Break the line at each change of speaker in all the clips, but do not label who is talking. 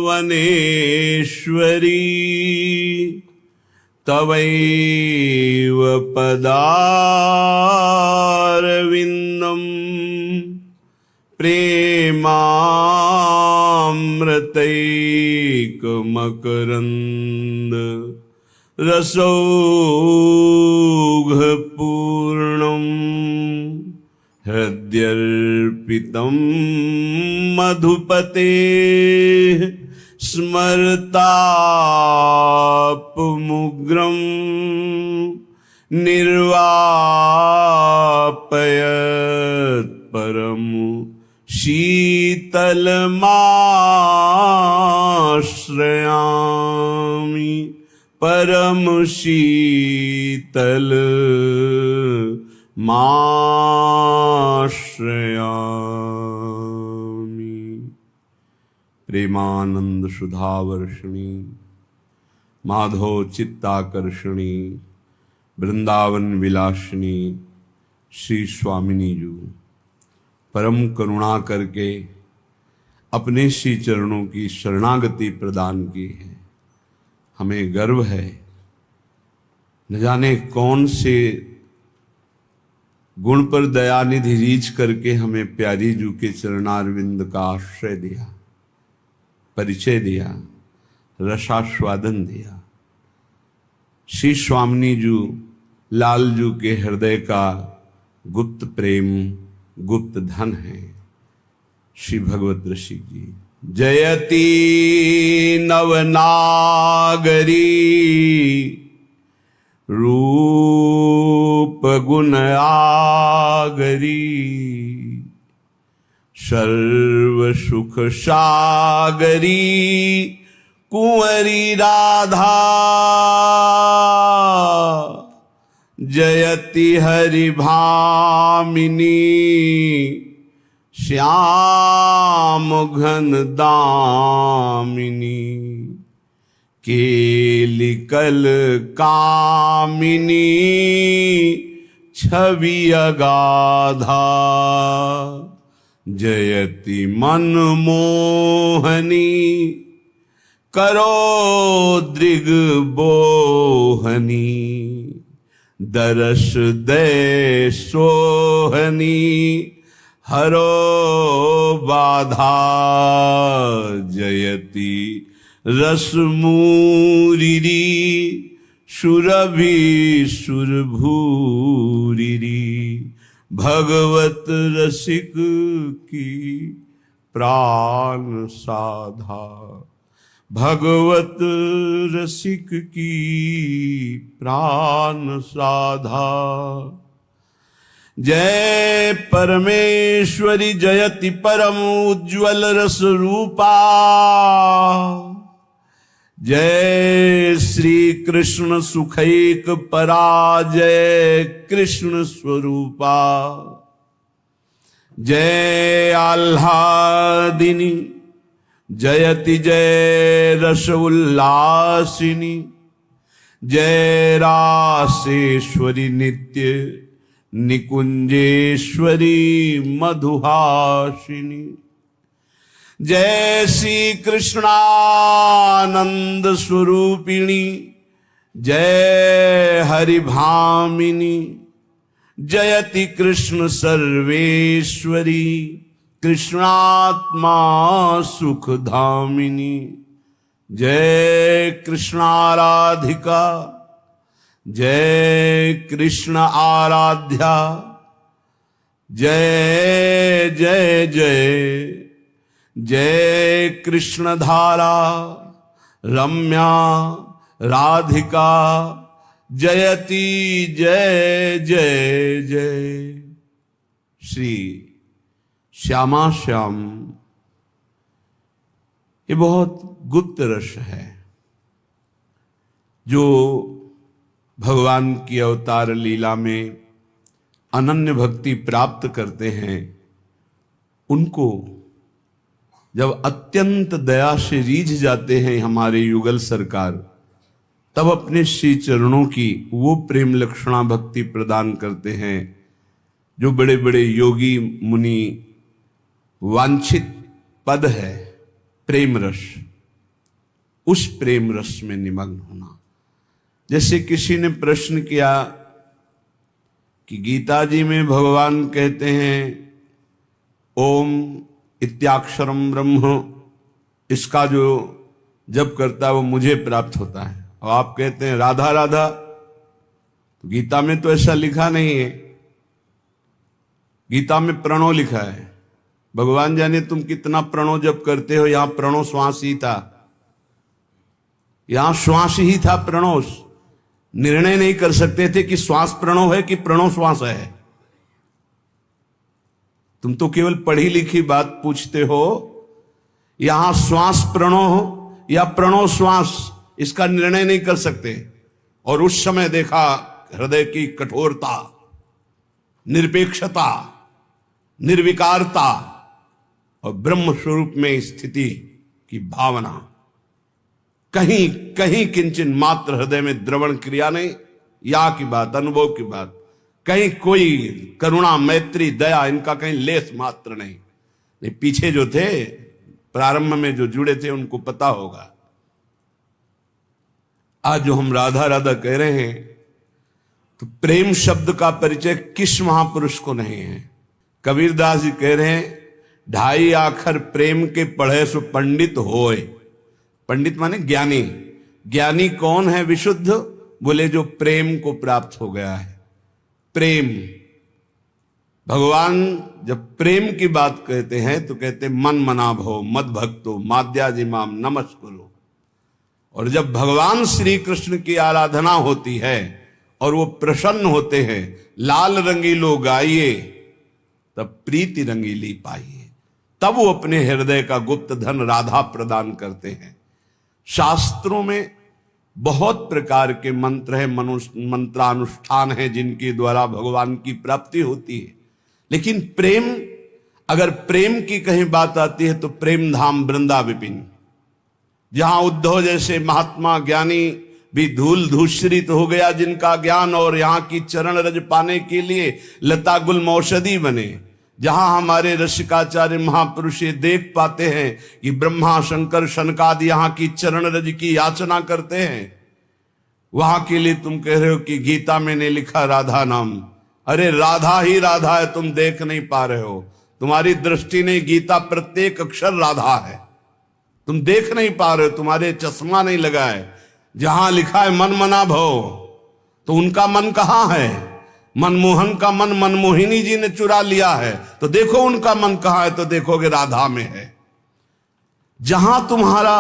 वनेश्वरी तवैव पदारविन्दम् प्रेमामृतैकमकरन्द रसौघपूर्णम् हृद्यर्पितं मधुपते स्मरतापमुग्रं निर्वापयत् परम शीतलमाश्रयामि परम शीतल माश्रयामि। प्रेमानंद सुधावर्षिणी माधव चित्ताकर्षणी वृंदावन विलासिनी श्री स्वामिनी जी परम करुणा करके अपने श्री चरणों की शरणागति प्रदान की है। हमें गर्व है, न जाने कौन से गुण पर दयानिधि रीच करके हमें प्यारी जू के चरणारविंद का आश्रय दिया, परिचय दिया, रसास्वादन दिया। श्री स्वामिनी जू लाल जू के हृदय का गुप्त प्रेम गुप्त धन है। श्री भगवत ऋषि जी जयति नवनागरी रूप गुण आगरी सर्व सुख सागरी कुंवरी राधा जयति हरि भामिनी श्याम घन दामिनी केलिकल कामिनी छवि अगाधा जयति मनमोहनी करो दृग बोहनी दरस दे सोहनी हरो बाधा जयति रसमूरिरी सुरभि सुरभूरिरी भगवत रसिक की प्राण साधा भगवत रसिक की प्राण साधा। जय परमेश्वरी जयति परम उज्ज्वल रस रूपा जय श्री कृष्ण सुखैक पराजय कृष्ण स्वरूपा जय आह्लादिनी जयति जय रस उल्लासिनी जय रासेश्वरी नित्य निकुंजेश्वरी मधुहासिनी जय श्री कृष्णानंद स्वरूपिणी जय हरि भामिनी जयति कृष्ण सर्वेश्वरी कृष्णात्मा सुखधामिनी जय कृष्णाराधिका जय कृष्ण आराध्या जय जय जय जय कृष्ण धारा रम्या राधिका जयति जय जय जय। श्री श्यामा श्याम ये बहुत गुप्त रस है जो भगवान की अवतार लीला में अनन्य भक्ति प्राप्त करते हैं। उनको जब अत्यंत दया से रीझ जाते हैं हमारे युगल सरकार, तब अपने श्री चरणों की वो प्रेम लक्षणा भक्ति प्रदान करते हैं जो बड़े बड़े योगी मुनि वांछित पद है प्रेम रस, उस प्रेम रस में निमग्न होना। जैसे किसी ने प्रश्न किया कि गीता जी में भगवान कहते हैं ओम इत्याक्षरम ब्रह्म, इसका जो जप करता है वो मुझे प्राप्त होता है, और आप कहते हैं राधा राधा। तो गीता में तो ऐसा लिखा नहीं है, गीता में प्रणो लिखा है। भगवान जाने तुम कितना प्रणो जप करते हो, यहां प्रणो श्वास ही था, यहां श्वास ही था। प्रणो निर्णय नहीं कर सकते थे कि श्वास प्रणो है कि प्रणो श्वास है। तुम तो केवल पढ़ी लिखी बात पूछते हो। यहां श्वास प्रणो हो या प्रणो श्वास, इसका निर्णय नहीं कर सकते। और उस समय देखा हृदय की कठोरता, निरपेक्षता, निर्विकारता और ब्रह्म स्वरूप में स्थिति की भावना। कहीं कहीं किंचन मात्र हृदय में द्रवण क्रिया नहीं, या की बात, अनुभव की बात, कहीं कोई करुणा, मैत्री, दया, इनका कहीं लेस मात्र नहीं। पीछे जो थे प्रारंभ में जो जुड़े थे उनको पता होगा। आज जो हम राधा राधा कह रहे हैं, तो प्रेम शब्द का परिचय किस महापुरुष को नहीं है। कबीरदास जी कह रहे हैं ढाई आखर प्रेम के पढ़े सो पंडित होए। पंडित माने ज्ञानी। ज्ञानी कौन है विशुद्ध? बोले जो प्रेम को प्राप्त हो गया है। प्रेम, भगवान जब प्रेम की बात कहते हैं तो कहते मन मना भो मद भक्तो माद्याजिमाम नमस्कुरु। और जब भगवान श्री कृष्ण की आराधना होती है और वो प्रसन्न होते हैं, लाल रंगीलो गाइए तब प्रीति रंगीली पाइए, तब वो अपने हृदय का गुप्त धन राधा प्रदान करते हैं। शास्त्रों में बहुत प्रकार के मंत्र है, मंत्रानुष्ठान है जिनके द्वारा भगवान की प्राप्ति होती है। लेकिन प्रेम, अगर प्रेम की कहीं बात आती है तो प्रेम धाम वृंदा विपिन, जहां उद्धव जैसे महात्मा ज्ञानी भी धूल धूसरित हो गया जिनका ज्ञान, और यहाँ की चरण रज पाने के लिए लता गुल औषधि बने। जहां हमारे रसिकाचार्य महापुरुष ये देख पाते हैं कि ब्रह्मा शंकर शनकादि यहाँ की चरण रज की याचना करते हैं, वहां के लिए तुम कह रहे हो कि गीता में ने लिखा राधा नाम। अरे राधा ही राधा है, तुम देख नहीं पा रहे हो, तुम्हारी दृष्टि नहीं, गीता प्रत्येक अक्षर राधा है, तुम देख नहीं पा रहे हो, तुम्हारे चश्मा नहीं लगा है। जहां लिखा है मन मना भव, तो उनका मन कहां है? मनमोहन का मन मनमोहिनी जी ने चुरा लिया है, तो देखो उनका मन कहां है, तो देखोगे राधा में है। जहां तुम्हारा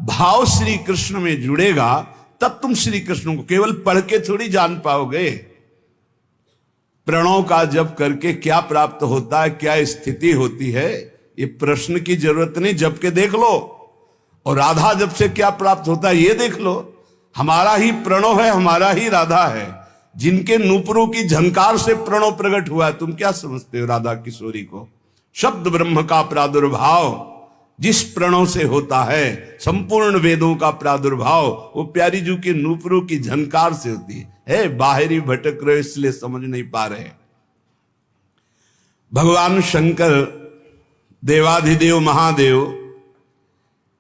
भाव श्री कृष्ण में जुड़ेगा तब तुम श्री कृष्ण को केवल पढ़ के थोड़ी जान पाओगे। प्रणव का जप करके क्या प्राप्त होता है, क्या स्थिति होती है, ये प्रश्न की जरूरत नहीं, जप के देख लो। और राधा जप से क्या प्राप्त होता है ये देख लो। हमारा ही प्रणव है, हमारा ही राधा है, जिनके नूपुरों की झंकार से प्रणव प्रकट हुआ है। तुम क्या समझते हो राधा किशोरी को? शब्द ब्रह्म का प्रादुर्भाव जिस प्रणव से होता है, संपूर्ण वेदों का प्रादुर्भाव वो प्यारी जू के नूपुरों की झंकार से होती है। बाहरी भटक रहे इसलिए समझ नहीं पा रहे। भगवान शंकर देवाधिदेव महादेव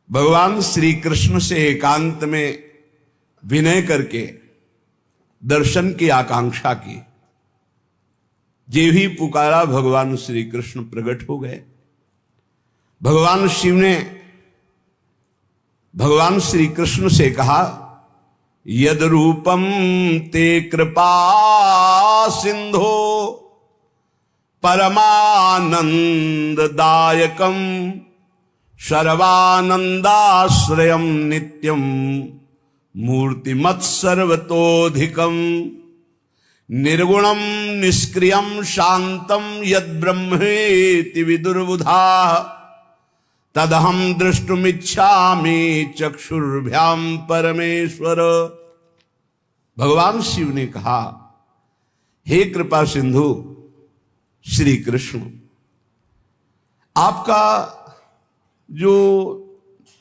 भगवान श्री कृष्ण से एकांत में विनय करके दर्शन की आकांक्षा की। जे भी पुकारा भगवान श्री कृष्ण प्रकट हो गए। भगवान शिव ने भगवान श्री कृष्ण से कहा यद रूपम ते कृपा सिंधो परमानंद दायकम सर्वानंदाश्रयम नित्यम मूर्तिमत् सर्वतोधिकम निर्गुणम निष्क्रियम शांतम यद ब्रह्मेति विदुर्बुधा तदहम दृष्टुमिच्छामि चक्षुर्भ्याम परमेश्वर। भगवान शिव ने कहा हे कृपा सिंधु श्री कृष्ण, आपका जो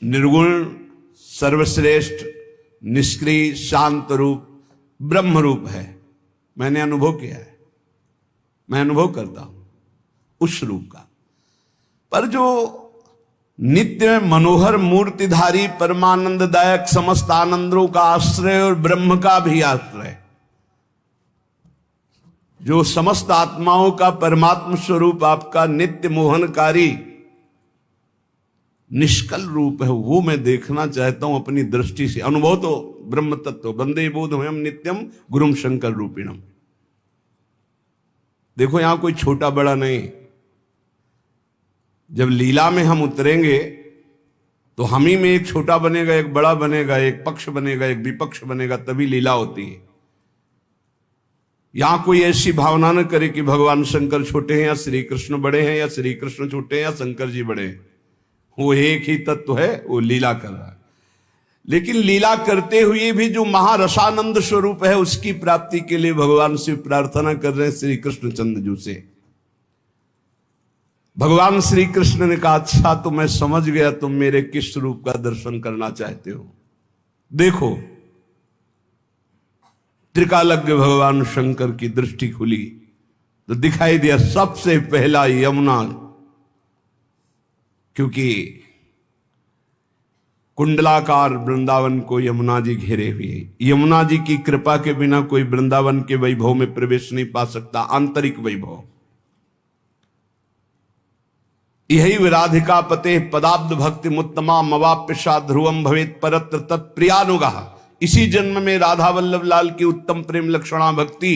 निर्गुण सर्वश्रेष्ठ निष्क्रिय शांत रूप ब्रह्म रूप है, मैंने अनुभव किया है, मैं अनुभव करता हूं उस रूप का। पर जो नित्य मनोहर मूर्तिधारी परमानंददायक समस्त आनंदों का आश्रय और ब्रह्म का भी आश्रय, जो समस्त आत्माओं का परमात्म स्वरूप आपका नित्य मोहनकारी निष्कल रूप है, वो मैं देखना चाहता हूं अपनी दृष्टि से। अनुभव तो ब्रह्म तत्व वंदे बोधमयम् नित्यम गुरुम शंकर रूपिणम। देखो यहां कोई छोटा बड़ा नहीं। जब लीला में हम उतरेंगे तो हम ही में एक छोटा बनेगा, एक बड़ा बनेगा, एक पक्ष बनेगा, एक विपक्ष बनेगा, तभी लीला होती है। यहां कोई ऐसी भावना न करे कि भगवान शंकर छोटे हैं या श्री कृष्ण बड़े हैं, या श्री कृष्ण छोटे हैं या शंकर जी बड़े हैं। वो एक ही तत्व है, वो लीला कर रहा है। लेकिन लीला करते हुए भी जो महारसानंद स्वरूप है, उसकी प्राप्ति के लिए भगवान से प्रार्थना कर रहे हैं श्री कृष्णचंद्र जी से। भगवान श्री कृष्ण ने कहा, अच्छा तो मैं समझ गया तुम मेरे किस रूप का दर्शन करना चाहते हो। देखो, त्रिकालज्ञ भगवान शंकर की दृष्टि खुली तो दिखाई दिया सबसे पहला यमुना, क्योंकि कुंडलाकार वृंदावन को यमुना जी घेरे हुए। यमुना जी की कृपा के बिना कोई वृंदावन के वैभव में प्रवेश नहीं पा सकता, आंतरिक वैभव। यही विराधिका पते पदाब्द भक्ति मुत्तमा मवाप्यशा ध्रुवम भवेत परत्र तत्प्रियानुगा। इसी जन्म में राधा वल्लभ लाल की उत्तम प्रेम लक्षणा भक्ति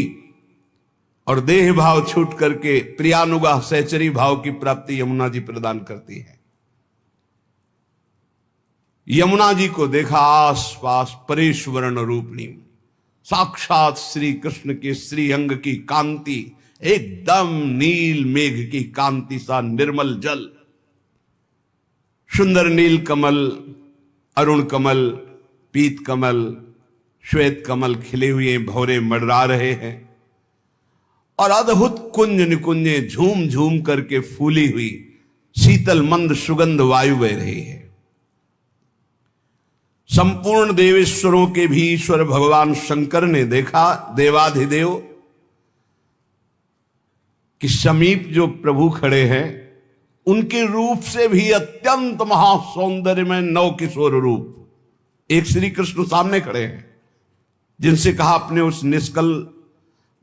और देह भाव छूट करके प्रियानुगा सहचरी भाव की प्राप्ति यमुना जी प्रदान करती है। यमुना जी को देखा आसपास परेश्वरण रूपणी, साक्षात श्री कृष्ण के श्री अंग की कांति, एकदम नील मेघ की कांति सा निर्मल जल, सुंदर नील कमल, अरुण कमल, पीत कमल, श्वेत कमल खिले हुए भौरे मडरा रहे हैं और अद्भुत कुंज निकुंजे झूम झूम करके फूली हुई शीतल मंद सुगंध वायु बह रही है। संपूर्ण देवेश्वरों के भी ईश्वर भगवान शंकर ने देखा, देवाधिदेव, कि समीप जो प्रभु खड़े हैं उनके रूप से भी अत्यंत महासौंदर्य में नव किशोर रूप एक श्री कृष्ण सामने खड़े हैं, जिनसे कहा अपने उस निष्कल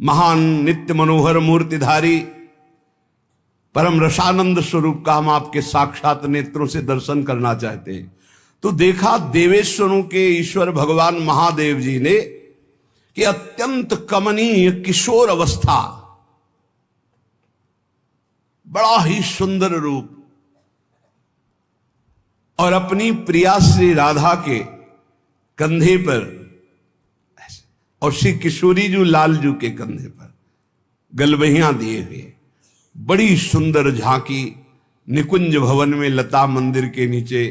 महान नित्य मनोहर मूर्तिधारी परम रसानंद स्वरूप का हम आपके साक्षात नेत्रों से दर्शन करना चाहते हैं। तो देखा देवेश्वरों के ईश्वर भगवान महादेव जी ने कि अत्यंत कमनीय किशोर अवस्था, बड़ा ही सुंदर रूप, और अपनी प्रिया श्री राधा के कंधे पर और श्री किशोरी जी लालजू के कंधे पर गलबहियां दिए हुए बड़ी सुंदर झांकी निकुंज भवन में लता मंदिर के नीचे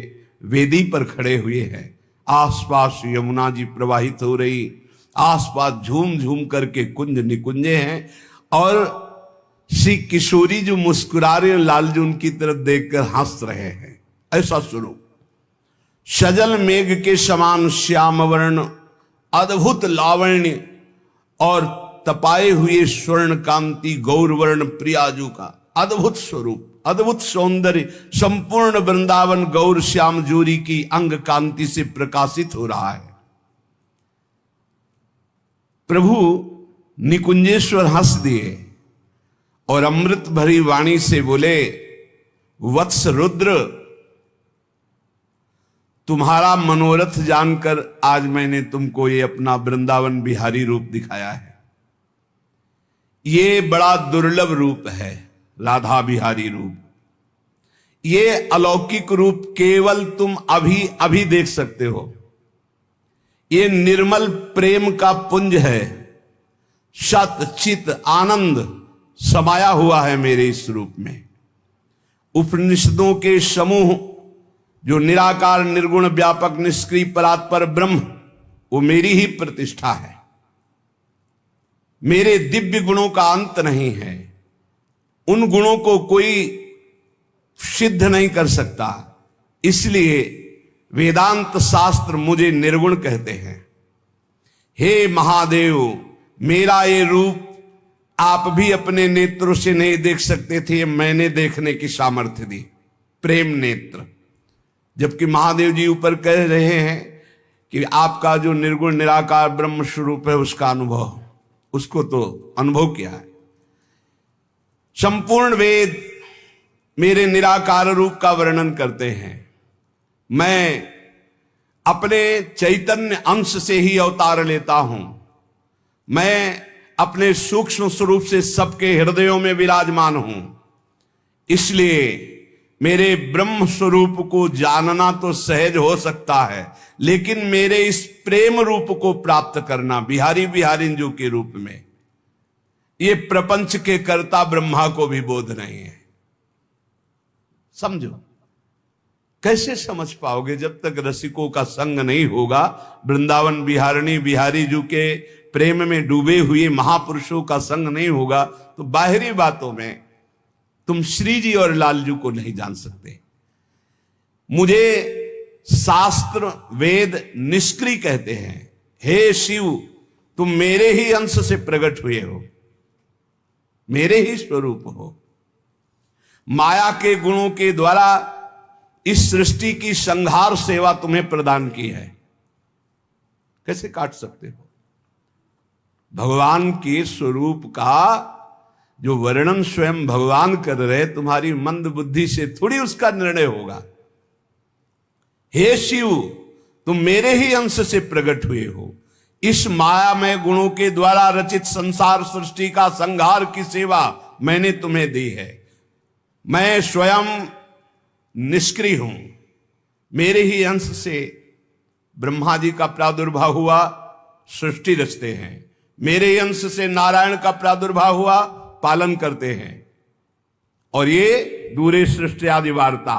वेदी पर खड़े हुए हैं। आसपास यमुना जी प्रवाहित हो रही, आसपास झूम झूम करके कुंज निकुंजे हैं और श्री किशोरी जो मुस्कुरा रहे हैं, लालजू उनकी तरफ देखकर हंस रहे हैं। ऐसा स्वरूप सजल मेघ के समान श्याम वर्ण, अद्भुत लावण्य और तपाए हुए स्वर्ण कांति गौरवर्ण प्रियाजू का अद्भुत स्वरूप, अद्भुत सौंदर्य संपूर्ण वृंदावन गौर श्याम जूरी की अंग कांति से प्रकाशित हो रहा है। प्रभु निकुंजेश्वर हंस दिए और अमृत भरी वाणी से बोले, वत्स रुद्र, तुम्हारा मनोरथ जानकर आज मैंने तुमको ये अपना वृंदावन बिहारी रूप दिखाया है। ये बड़ा दुर्लभ रूप है, राधा बिहारी रूप। ये अलौकिक रूप केवल तुम अभी अभी देख सकते हो। ये निर्मल प्रेम का पुंज है, सत चित आनंद समाया हुआ है मेरे इस रूप में। उपनिषदों के समूह जो निराकार निर्गुण व्यापक निष्क्रिय परात्पर ब्रह्म, वो मेरी ही प्रतिष्ठा है। मेरे दिव्य गुणों का अंत नहीं है, उन गुणों को कोई सिद्ध नहीं कर सकता। इसलिए वेदांत शास्त्र मुझे निर्गुण कहते हैं। हे महादेव, मेरा ये रूप आप भी अपने नेत्रों से नहीं देख सकते थे, मैंने देखने की सामर्थ्य दी। प्रेम नेत्र, जबकि महादेव जी ऊपर कह रहे हैं कि आपका जो निर्गुण निराकार ब्रह्म स्वरूप है उसका अनुभव, उसको तो अनुभव किया है। संपूर्ण वेद मेरे निराकार रूप का वर्णन करते हैं। मैं अपने चैतन्य अंश से ही अवतार लेता हूं। मैं अपने सूक्ष्म स्वरूप से सबके हृदयों में विराजमान हूं। इसलिए मेरे ब्रह्म स्वरूप को जानना तो सहज हो सकता है, लेकिन मेरे इस प्रेम रूप को प्राप्त करना बिहारी बिहारिंजू के रूप में, ये प्रपंच के कर्ता ब्रह्मा को भी बोध नहीं है। समझो, कैसे समझ पाओगे जब तक रसिकों का संग नहीं होगा। वृंदावन बिहारिणी बिहारी जू के प्रेम में डूबे हुए महापुरुषों का संग नहीं होगा तो बाहरी बातों में तुम श्री जी और लालजू को नहीं जान सकते। मुझे शास्त्र वेद निष्क्रिय कहते हैं। हे शिव, तुम मेरे ही अंश से प्रकट हुए हो, मेरे ही स्वरूप हो। माया के गुणों के द्वारा इस सृष्टि की संहार सेवा तुम्हें प्रदान की है, कैसे काट सकते हो? भगवान के स्वरूप का जो वर्णन स्वयं भगवान कर रहे, तुम्हारी मंद बुद्धि से थोड़ी उसका निर्णय होगा। हे शिव, तुम मेरे ही अंश से प्रकट हुए हो। इस मायामय गुणों के द्वारा रचित संसार सृष्टि का संहार की सेवा मैंने तुम्हें दी है। मैं स्वयं निष्क्रिय हूं। मेरे ही अंश से ब्रह्मा जी का प्रादुर्भाव हुआ, सृष्टि रचते हैं। मेरे ही अंश से नारायण का प्रादुर्भाव हुआ, पालन करते हैं। और ये दूरे सृष्टि आदि वार्ता,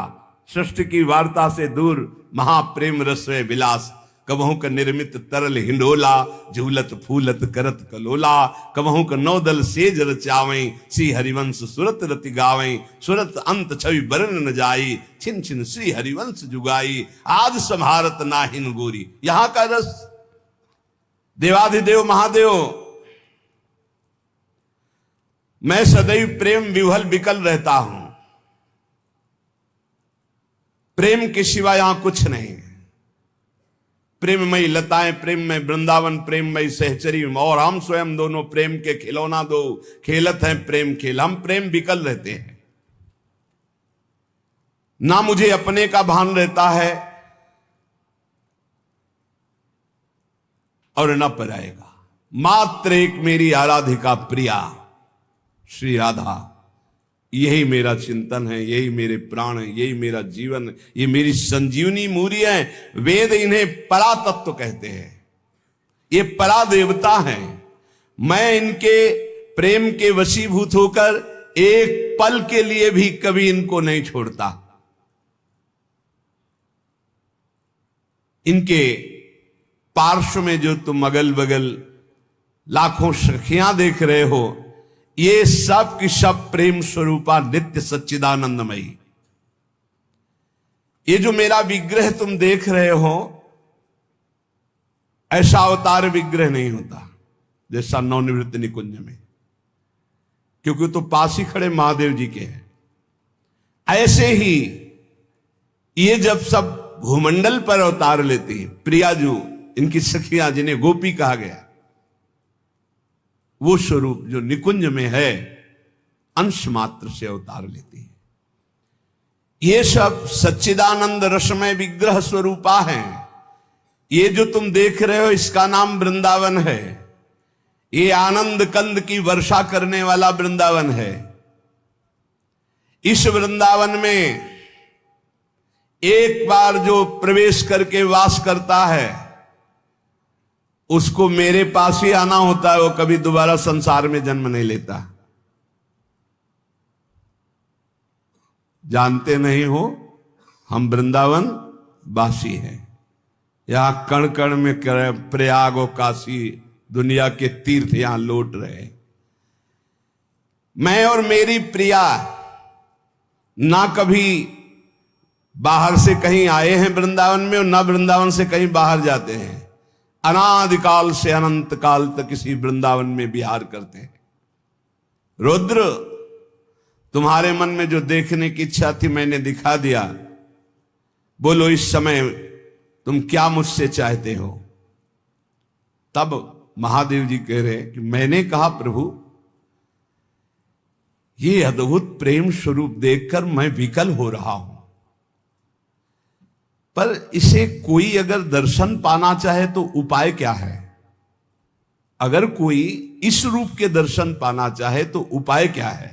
सृष्टि की वार्ता से दूर महाप्रेम रसवे विलास, कबहू का निर्मित तरल हिंडोला, झूलत फूलत करत कलोला, कबहू का नौदल सेज रचावई, श्री हरिवंश सुरत रति गावई, सुरत अंत छवि बरन न जाई, छिन छिन श्री हरिवंश जुगाई, आज संहारत नाहिन गोरी। यहां का रस देवाधिदेव महादेव, मैं सदैव प्रेम विह्वल विकल रहता हूं। प्रेम के सिवा यहां कुछ नहीं है। प्रेममयी लताएं, प्रेममय वृंदावन, प्रेममयी सहचरी, और हम स्वयं दोनों प्रेम के खिलौना दो, खेलत हैं प्रेम खेल। हम प्रेम विकल रहते हैं। ना मुझे अपने का भान रहता है और न पराएगा। मात्र एक मेरी आराधिका प्रिया श्री राधा, यही मेरा चिंतन है, यही मेरे प्राण है, यही मेरा जीवन, ये मेरी संजीवनी मूरी है। वेद इन्हें परा तत्व कहते हैं, ये परा देवता हैं। मैं इनके प्रेम के वशीभूत होकर एक पल के लिए भी कभी इनको नहीं छोड़ता। इनके पार्श्व में जो तुम अगल बगल लाखों सखियां देख रहे हो, ये सब की सब प्रेम स्वरूपा नित्य सच्चिदानंदमयी। ये जो मेरा विग्रह तुम देख रहे हो, ऐसा अवतार विग्रह नहीं होता जैसा नवनिवृत्त निकुंज में, क्योंकि तो पास ही खड़े महादेव जी के हैं। ऐसे ही ये जब सब भूमंडल पर अवतार लेती है, प्रियाजू, इनकी सखियां जिन्हें गोपी कहा गया, वो स्वरूप जो निकुंज में है अंश मात्र से अवतार लेती है। ये सब सच्चिदानंद रसमय विग्रह स्वरूपा हैं। ये जो तुम देख रहे हो इसका नाम वृंदावन है। ये आनंद कंद की वर्षा करने वाला वृंदावन है। इस वृंदावन में एक बार जो प्रवेश करके वास करता है उसको मेरे पास ही आना होता है, वो कभी दोबारा संसार में जन्म नहीं लेता। जानते नहीं हो, हम वृंदावन वासी हैं। यहां कण कण में प्रयाग और काशी, दुनिया के तीर्थ यहां लौट रहे। मैं और मेरी प्रिया ना कभी बाहर से कहीं आए हैं वृंदावन में, और ना वृंदावन से कहीं बाहर जाते हैं। अनादिकाल से अनंत काल तक इसी वृंदावन में विहार करते हैं। रुद्र, तुम्हारे मन में जो देखने की इच्छा थी मैंने दिखा दिया। बोलो इस समय तुम क्या मुझसे चाहते हो। तब महादेव जी कह रहे कि मैंने कहा प्रभु ये अद्भुत प्रेम स्वरूप देखकर मैं विकल हो रहा हूं, पर इसे कोई अगर दर्शन पाना चाहे तो उपाय क्या है। अगर कोई इस रूप के दर्शन पाना चाहे तो उपाय क्या है।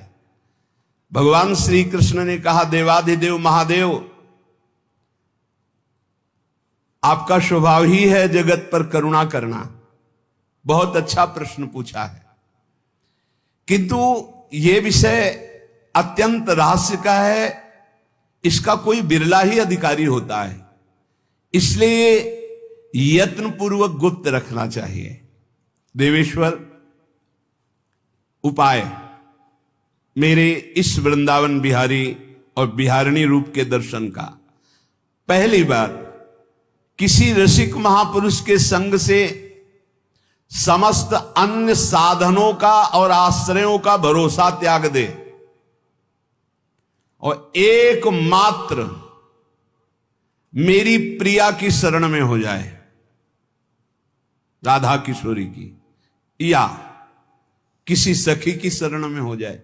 भगवान श्री कृष्ण ने कहा देवाधिदेव महादेव आपका स्वभाव ही है जगत पर करुणा करना। बहुत अच्छा प्रश्न पूछा है, किंतु यह विषय अत्यंत रहस्य का है, इसका कोई बिरला ही अधिकारी होता है, इसलिए यत्न पूर्वक गुप्त रखना चाहिए। देवेश्वर उपाय मेरे इस वृंदावन बिहारी और बिहारिणी रूप के दर्शन का। पहली बात, किसी रसिक महापुरुष के संग से समस्त अन्य साधनों का और आश्रयों का भरोसा त्याग दे और एकमात्र मेरी प्रिया की शरण में हो जाए, राधा किशोरी की, या किसी सखी की शरण में हो जाए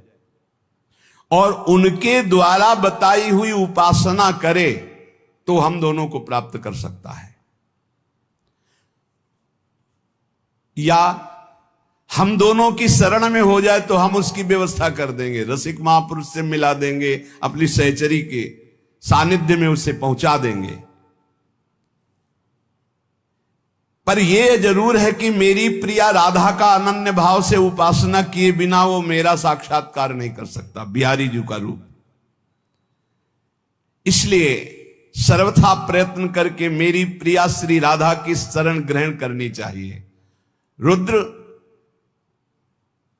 और उनके द्वारा बताई हुई उपासना करे तो हम दोनों को प्राप्त कर सकता है। या हम दोनों की शरण में हो जाए तो हम उसकी व्यवस्था कर देंगे, रसिक महापुरुष से मिला देंगे, अपनी सहचरी के सानिध्य में उसे पहुंचा देंगे। पर यह जरूर है कि मेरी प्रिया राधा का अनन्य भाव से उपासना किए बिना वो मेरा साक्षात्कार नहीं कर सकता, बिहारी जी का रूप। इसलिए सर्वथा प्रयत्न करके मेरी प्रिया श्री राधा की शरण ग्रहण करनी चाहिए। रुद्र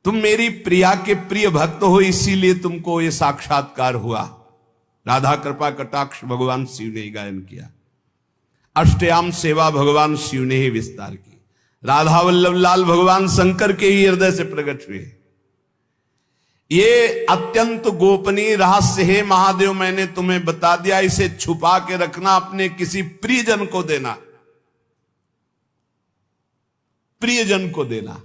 तुम मेरी प्रिया के प्रिय भक्त हो, इसीलिए तुमको यह साक्षात्कार हुआ। राधा कृपा कटाक्ष भगवान शिव ने गायन किया, अष्टयाम सेवा भगवान शिव ने ही विस्तार की। राधा वल्लभ लाल भगवान शंकर के ही हृदय से प्रकट हुए। ये अत्यंत गोपनीय रहस्य है महादेव, मैंने तुम्हें बता दिया, इसे छुपा के रखना, अपने किसी प्रियजन को देना, प्रियजन को देना।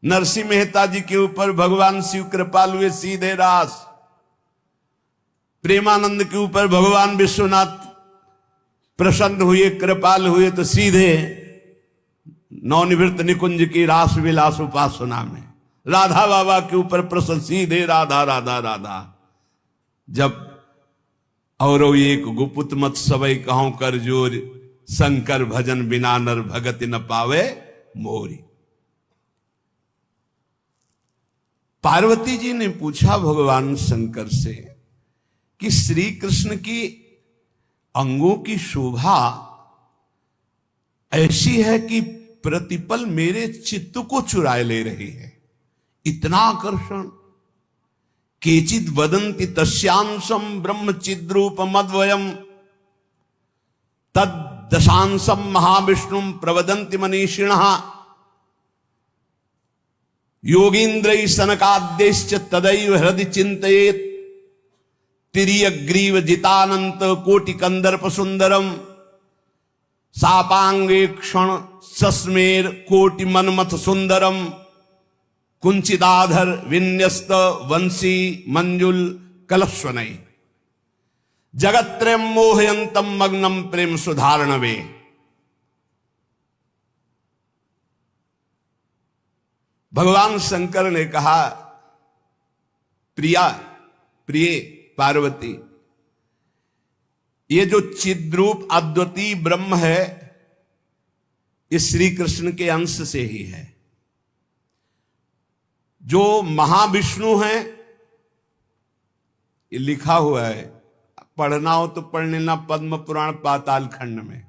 नरसिंह मेहता जी के ऊपर भगवान शिव कृपाल हुए, सीधे रास। प्रेमानंद के ऊपर भगवान विश्वनाथ प्रसन्न हुए, कृपाल हुए, तो सीधे नवनिवृत्त निकुंज की रास विलास उपासना में। राधा बाबा के ऊपर प्रसन्न, सीधे राधा राधा राधा। जब और एक गुपुत मत सबई कहूं कर जोर, शंकर भजन बिना नर भगति न पावे मोरी। पार्वती जी ने पूछा भगवान शंकर से कि श्री कृष्ण की अंगों की शोभा ऐसी है कि प्रतिपल मेरे चित्त को चुराए ले रही है, इतना आकर्षण। केचित वदन्ति तस्यांशम ब्रह्म चिद्रूप मद्वयम तद दशांशम महाविष्णु प्रवदन्ति मनीषिणः योगींद्रै सनकाद्यश्च तदैव हृदि चिन्तयेत् तिर्यग्रीव जितानंत कोटि कंदर्प सुंदरम सापांगे क्षण सस्मेर कोटि मनमथ सुंदरम कुंचिदाधर विन्यस्त वंशी मंजुल कलस्वनय जगत्त्रयं मोहयंतम मग्नम प्रेम सुधारणवे। भगवान शंकर ने कहा प्रिया, प्रिय पार्वती, ये जो चिद्रूप अद्वितीय ब्रह्म है ये श्री कृष्ण के अंश से ही है। जो महाविष्णु है ये लिखा हुआ है, पढ़ना हो तो पढ़ लेना, पद्म पुराण पाताल खंड में।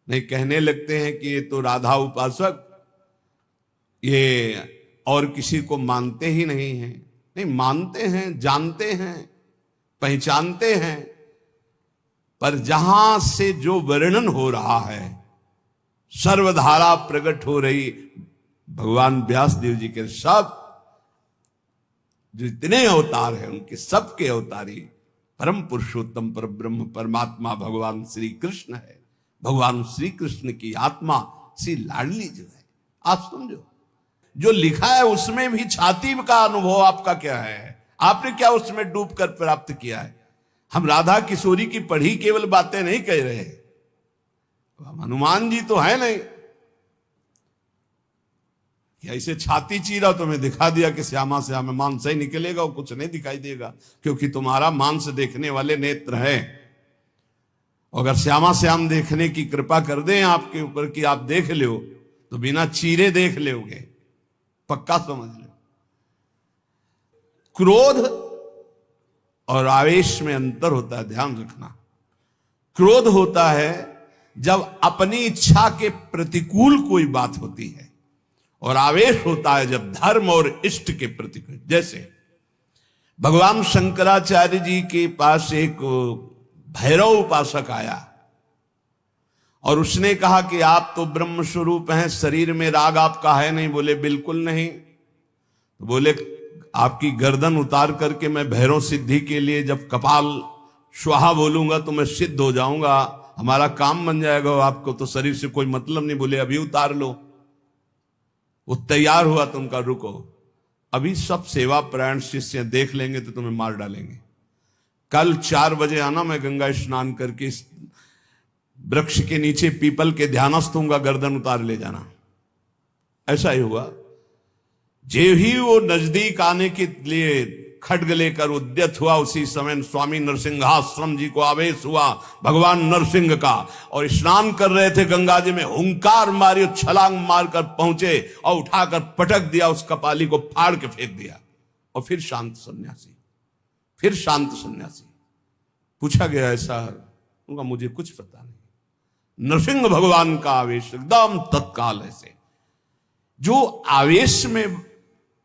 नहीं कहने लगते हैं कि ये तो राधा उपासक, ये और किसी को मानते ही नहीं हैं। नहीं, मानते हैं, जानते हैं, पहचानते हैं, पर जहां से जो वर्णन हो रहा है, सर्वधारा प्रकट हो रही, भगवान व्यासदेव जी के सब जितने अवतार हैं उनके सबके अवतारी परम पुरुषोत्तम पर ब्रह्म परमात्मा भगवान श्री कृष्ण है। भगवान श्री कृष्ण की आत्मा श्री लाडली जो है, आप समझो जो लिखा है उसमें भी छाती का अनुभव आपका क्या है, आपने क्या उसमें डूबकर प्राप्त किया है। हम राधा किशोरी की पढ़ी केवल बातें नहीं कह रहे, हम हनुमान जी तो है नहीं कि ऐसे छाती चीरा तुम्हें दिखा दिया कि श्यामा श्याम मांस ही निकलेगा और कुछ नहीं दिखाई देगा, क्योंकि तुम्हारा मांस देखने वाले नेत्र हैं। अगर श्यामा श्याम देखने की कृपा कर दें आपके ऊपर कि आप देख लो, तो बिना चीरे देख लोगे, पक्का समझ लो। क्रोध और आवेश में अंतर होता है, ध्यान रखना। क्रोध होता है जब अपनी इच्छा के प्रतिकूल कोई बात होती है, और आवेश होता है जब धर्म और इष्ट के प्रतिकूल। जैसे भगवान शंकराचार्य जी के पास एक भैरव उपासक आया और उसने कहा कि आप तो ब्रह्म स्वरूप हैं, शरीर में राग आपका है नहीं। बोले बिल्कुल नहीं। तो बोले आपकी गर्दन उतार करके मैं भैरव सिद्धि के लिए जब कपाल स्वाहा बोलूंगा तो मैं सिद्ध हो जाऊंगा, हमारा काम बन जाएगा, आपको तो शरीर से कोई मतलब नहीं। बोले अभी उतार लो। वो तैयार हुआ, तुमका रुको, अभी सब सेवा प्राण शिष्य देख लेंगे तो तुम्हें मार डालेंगे। कल 4 बजे आना, मैं गंगा स्नान करके वृक्ष के नीचे पीपल के ध्यानस्थ हूंगा, गर्दन उतार ले जाना। ऐसा ही हुआ। जे ही वो नजदीक आने के लिए खड्ग लेकर उद्यत हुआ, उसी समय स्वामी नरसिंहाश्रम जी को आवेश हुआ भगवान नरसिंह का, और स्नान कर रहे थे गंगा जी में, हुंकार मारी, छलांग मारकर पहुंचे और उठाकर पटक दिया, उस कपाली को फाड़ के फेंक दिया। और फिर शांत सन्यासी, फिर शांत सन्यासी। पूछा गया ऐसा, उनका मुझे कुछ पता नहीं। नरसिंह भगवान का आवेश एकदम तत्काल ऐसे, जो आवेश में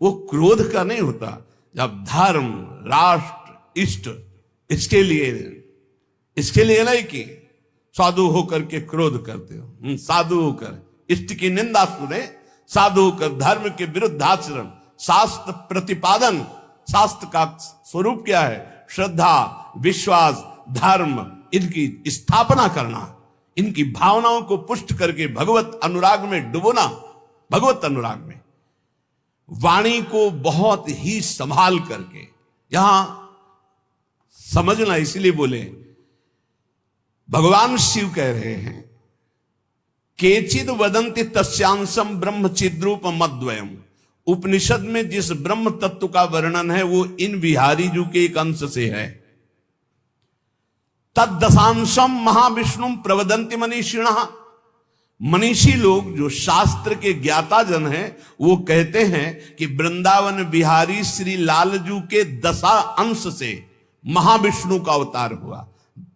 वो क्रोध का नहीं होता। जब धर्म, राष्ट्र, इष्ट, इसके लिए नहीं कि साधु होकर के क्रोध करते हो। साधु होकर इष्ट की निंदा सुने, साधु होकर धर्म के विरुद्ध आचरण, शास्त्र प्रतिपादन। शास्त्र का स्वरूप क्या है? श्रद्धा, विश्वास, धर्म, इनकी स्थापना करना, इनकी भावनाओं को पुष्ट करके भगवत अनुराग में डुबोना। भगवत अनुराग में वाणी को बहुत ही संभाल करके, यहां समझना, इसलिए बोले भगवान शिव कह रहे हैं केचिद वदंति तस्यांशम ब्रह्म चिद्रूप मद्वयम। उपनिषद में जिस ब्रह्म तत्व का वर्णन है वो इन बिहारी जी के एक अंश से है। तद्दशांशम महाविष्णु प्रवदंति मनीषिणः। मनीषी लोग जो शास्त्र के ज्ञाता जन हैं वो कहते हैं कि वृंदावन बिहारी श्री लालजू के 10 अंश से महाविष्णु का अवतार हुआ।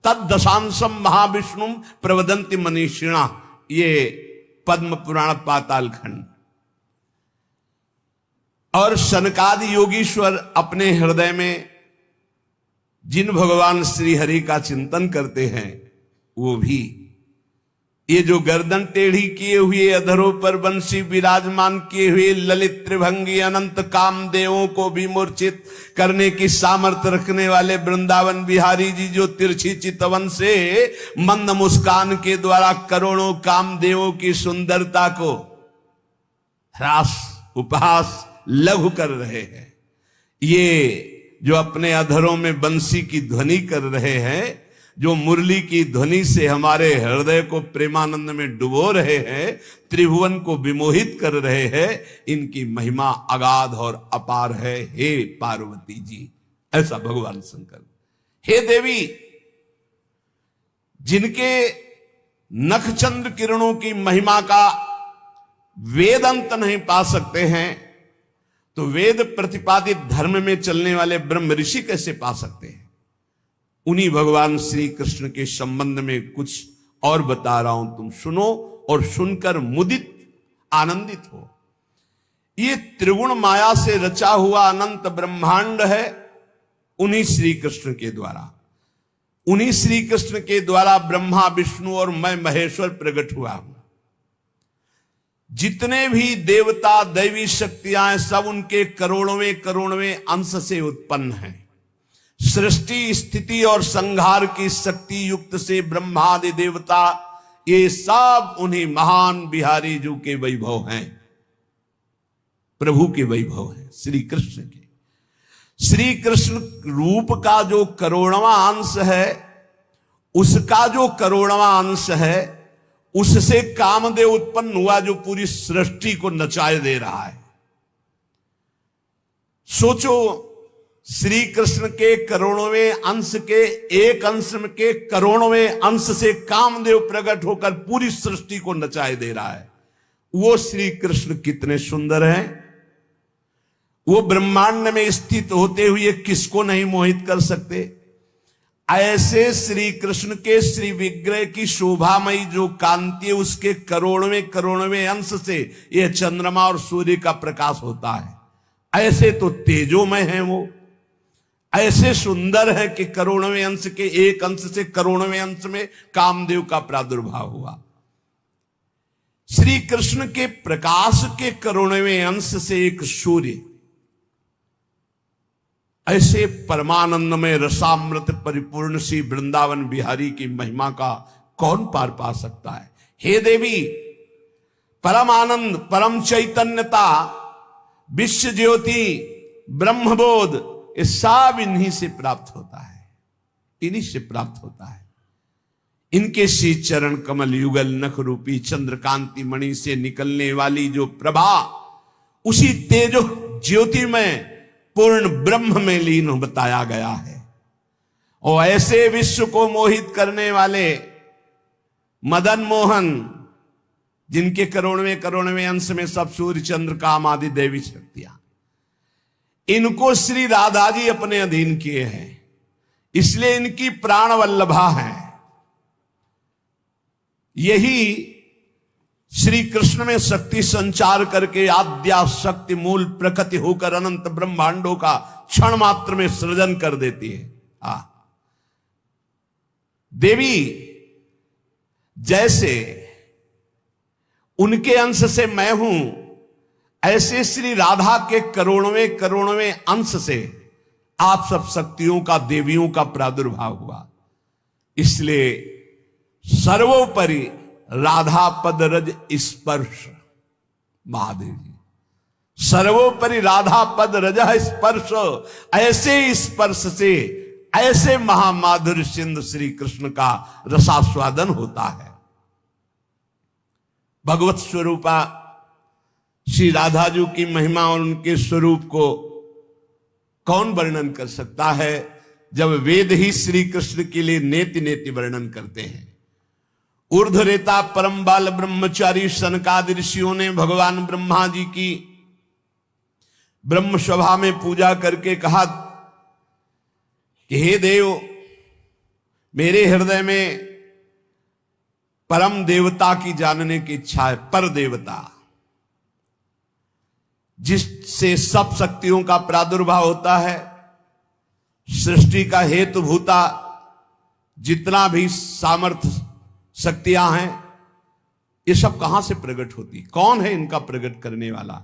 तद्दशांशम महाविष्णु प्रवदंति मनीषिणः, ये पद्म पुराण पाताल खंड। और सनकादि योगीश्वर अपने हृदय में जिन भगवान श्री हरि का चिंतन करते हैं वो भी ये जो गर्दन टेढ़ी किए हुए, अधरों पर बंसी विराजमान किए हुए, ललित त्रिभंगी अनंत कामदेवों को भी मूर्छित करने की सामर्थ्य रखने वाले वृंदावन बिहारी जी, जो तिरछी चितवन से मंद मुस्कान के द्वारा करोड़ों कामदेवों की सुंदरता को ह्रास, उपहास, लघु कर रहे हैं, ये जो अपने अधरों में बंसी की ध्वनि कर रहे हैं, जो मुरली की ध्वनि से हमारे हृदय को प्रेमानंद में डुबो रहे हैं, त्रिभुवन को विमोहित कर रहे हैं, इनकी महिमा अगाध और अपार है। हे पार्वती जी, ऐसा भगवान शंकर। हे देवी, जिनके नखचंद्र किरणों की महिमा का वेद अंत नहीं पा सकते हैं, तो वेद प्रतिपादित धर्म में चलने वाले ब्रह्म ऋषि कैसे पा सकते हैं? उन्हीं भगवान श्री कृष्ण के संबंध में कुछ और बता रहा हूं, तुम सुनो और सुनकर मुदित आनंदित हो। ये त्रिगुण माया से रचा हुआ अनंत ब्रह्मांड है उन्हीं श्री कृष्ण के द्वारा। उन्हीं श्री कृष्ण के द्वारा ब्रह्मा, विष्णु और मैं महेश्वर प्रकट हुआ हूं। जितने भी देवता, दैवी शक्तियां, सब उनके करोड़वें अंश से उत्पन्न हैं। सृष्टि स्थिति और संहार की शक्ति युक्त से ब्रह्मादि देवता, ये सब उन्हीं महान बिहारी जी के वैभव हैं, प्रभु के वैभव हैं, श्री कृष्ण के। श्री कृष्ण रूप का जो करोड़वां अंश है, उसका जो करोड़वां अंश है, उससे कामदेव उत्पन्न हुआ जो पूरी सृष्टि को नचाए दे रहा है। सोचो, श्री कृष्ण के करोड़वें अंश के एक अंश के करोड़वें अंश से कामदेव प्रकट होकर पूरी सृष्टि को नचाए दे रहा है। वो श्री कृष्ण कितने सुंदर हैं। वो ब्रह्मांड में स्थित होते हुए किसको नहीं मोहित कर सकते। ऐसे श्री कृष्ण के श्री विग्रह की शोभामयी जो कांति है, उसके करोड़वें करोड़वें अंश से यह चंद्रमा और सूर्य का प्रकाश होता है। ऐसे तो तेजोमय हैं वो, ऐसे सुंदर है कि करोड़वें अंश के एक अंश से करोड़वें अंश में कामदेव का प्रादुर्भाव हुआ। श्री कृष्ण के प्रकाश के करोड़वें अंश से एक सूर्य, ऐसे परमानंद में रसामृत परिपूर्ण श्री वृंदावन बिहारी की महिमा का कौन पार पा सकता है। हे देवी, परम आनंद, परम चैतन्यता, विश्व ज्योति, ब्रह्मबोध, ये सब इन्हीं से प्राप्त होता है, इन्हीं से प्राप्त होता है। इनके श्री चरण कमल युगल नख रूपी चंद्रकांति मणि से निकलने वाली जो प्रभा, उसी तेजो ज्योति में पूर्ण ब्रह्म में लीन बताया गया है। और ऐसे विश्व को मोहित करने वाले मदन मोहन, जिनके करोड़वें करोड़वें अंश में सब सूर्य चंद्र काम आदि देवी शक्तियां, इनको श्री राधा जी अपने अधीन किए हैं, इसलिए इनकी प्राण वल्लभा है। यही श्री कृष्ण में शक्ति संचार करके आद्या शक्ति मूल प्रकृति होकर अनंत ब्रह्मांडों का क्षण मात्र में सृजन कर देती है। देवी जैसे उनके अंश से मैं हूं, ऐसे श्री राधा के करोड़वें करोड़वें अंश से आप सब शक्तियों का, देवियों का प्रादुर्भाव हुआ। इसलिए सर्वोपरि राधा पद रज स्पर्श, महादेव जी, सर्वोपरि राधा पद रज स्पर्श, ऐसे स्पर्श से ऐसे महामाधुर्य सिंधु श्री कृष्ण का रसास्वादन होता है। भगवत स्वरूपा श्री राधा जी की महिमा और उनके स्वरूप को कौन वर्णन कर सकता है, जब वेद ही श्री कृष्ण के लिए नेति नेति वर्णन करते हैं। ऊर्ध्वरेता परम बाल ब्रह्मचारी सनकादि ऋषियों ने भगवान ब्रह्मा जी की ब्रह्म सभा में पूजा करके कहा कि हे देव, मेरे हृदय में परम देवता की जानने की इच्छा है। पर देवता जिससे सब शक्तियों का प्रादुर्भाव होता है, सृष्टि का हेतु भूता जितना भी सामर्थ्य शक्तियां हैं, ये सब कहां से प्रकट होती, कौन है इनका प्रकट करने वाला।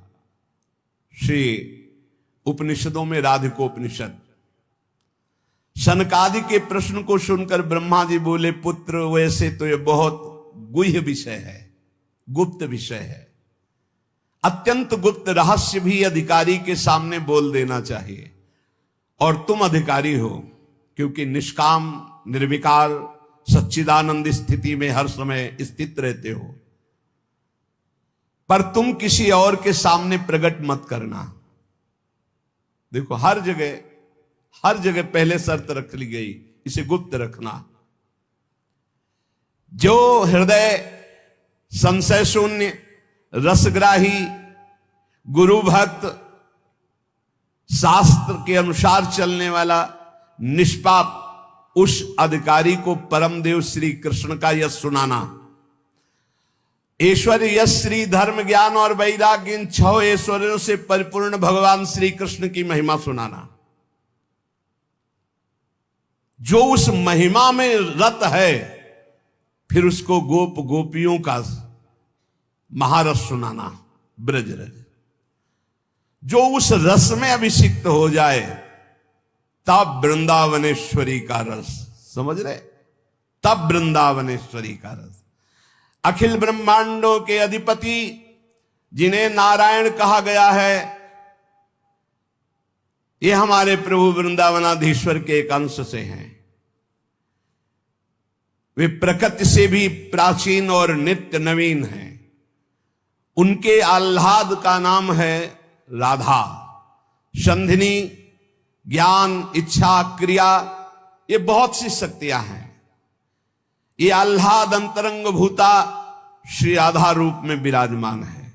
श्री उपनिषदों में राधिकोपनिषद, सनकादि के प्रश्न को सुनकर ब्रह्मा जी बोले, पुत्र वैसे तो ये बहुत गुह्य विषय है, गुप्त विषय है, अत्यंत गुप्त रहस्य भी अधिकारी के सामने बोल देना चाहिए। और तुम अधिकारी हो, क्योंकि निष्काम निर्विकार सच्चिदानंद स्थिति में हर समय स्थित रहते हो, पर तुम किसी और के सामने प्रकट मत करना। देखो, हर जगह पहले शर्त रख ली गई, इसे गुप्त रखना। जो हृदय संशय शून्य, रसग्राही, गुरु भक्त, शास्त्र के अनुसार चलने वाला, निष्पाप, उस अधिकारी को परमदेव श्री कृष्ण का यश सुनाना। ऐश्वर्य, यश, श्री, धर्म, ज्ञान और वैराग्य, इन 6 ऐश्वर्यों से परिपूर्ण भगवान श्री कृष्ण की महिमा सुनाना। जो उस महिमा में रत है, फिर उसको गोप गोपियों का महारस सुनाना, ब्रज रस। जो उस रस में अभिषिक्त हो जाए, तब वृंदावनेश्वरी का रस, समझ रहे, तब वृंदावनेश्वरी का रस। अखिल ब्रह्मांडों के अधिपति जिन्हें नारायण कहा गया है, ये हमारे प्रभु वृंदावनाधीश्वर के एक अंश से हैं। वे प्रकृति से भी प्राचीन और नित्य नवीन हैं। उनके आह्लाद का नाम है राधा। संधिनी, ज्ञान, इच्छा, क्रिया, ये बहुत सी शक्तियां हैं। ये आह्लाद अंतरंग भूता श्री राधा रूप में विराजमान है।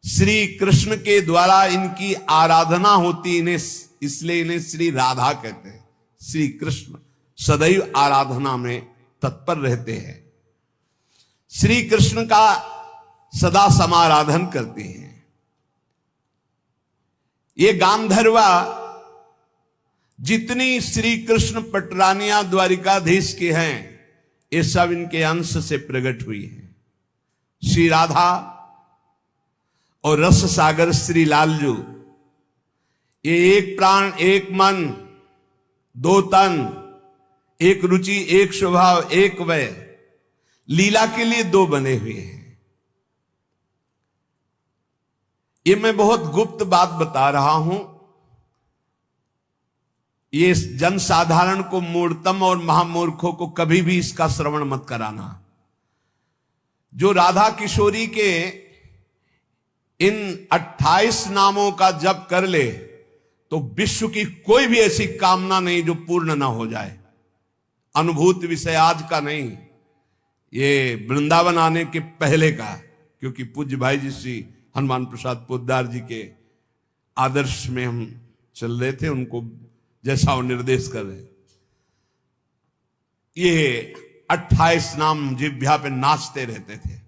श्री कृष्ण के द्वारा इनकी आराधना होती, इन्हें इसलिए इन्हें श्री राधा कहते हैं। श्री कृष्ण सदैव आराधना में तत्पर रहते हैं, श्री कृष्ण का सदा समाराधन करते हैं। ये गांधर्वा जितनी श्री कृष्ण पटरानिया द्वारिकाधीश के हैं, ये सब इनके अंश से प्रकट हुई हैं। श्री राधा और रस सागर श्री लालजू, ये एक प्राण, एक मन, दो तन, एक रुचि, एक स्वभाव, एक वय, लीला के लिए दो बने हुए हैं। ये मैं बहुत गुप्त बात बता रहा हूं। ये जनसाधारण को, मूर्तम और महामूर्खों को कभी भी इसका श्रवण मत कराना। जो राधा किशोरी के इन 28 नामों का जप कर ले तो विश्व की कोई भी ऐसी कामना नहीं जो पूर्ण ना हो जाए। अनुभूति विषय आज का नहीं, ये वृंदावन आने के पहले का, क्योंकि पूज्य भाई जी श्री हनुमान प्रसाद पोद्दार जी के आदर्श में हम चल रहे थे, उनको जैसा वो निर्देश कर रहे। ये 28 नाम जिह्वा पे नाचते रहते थे।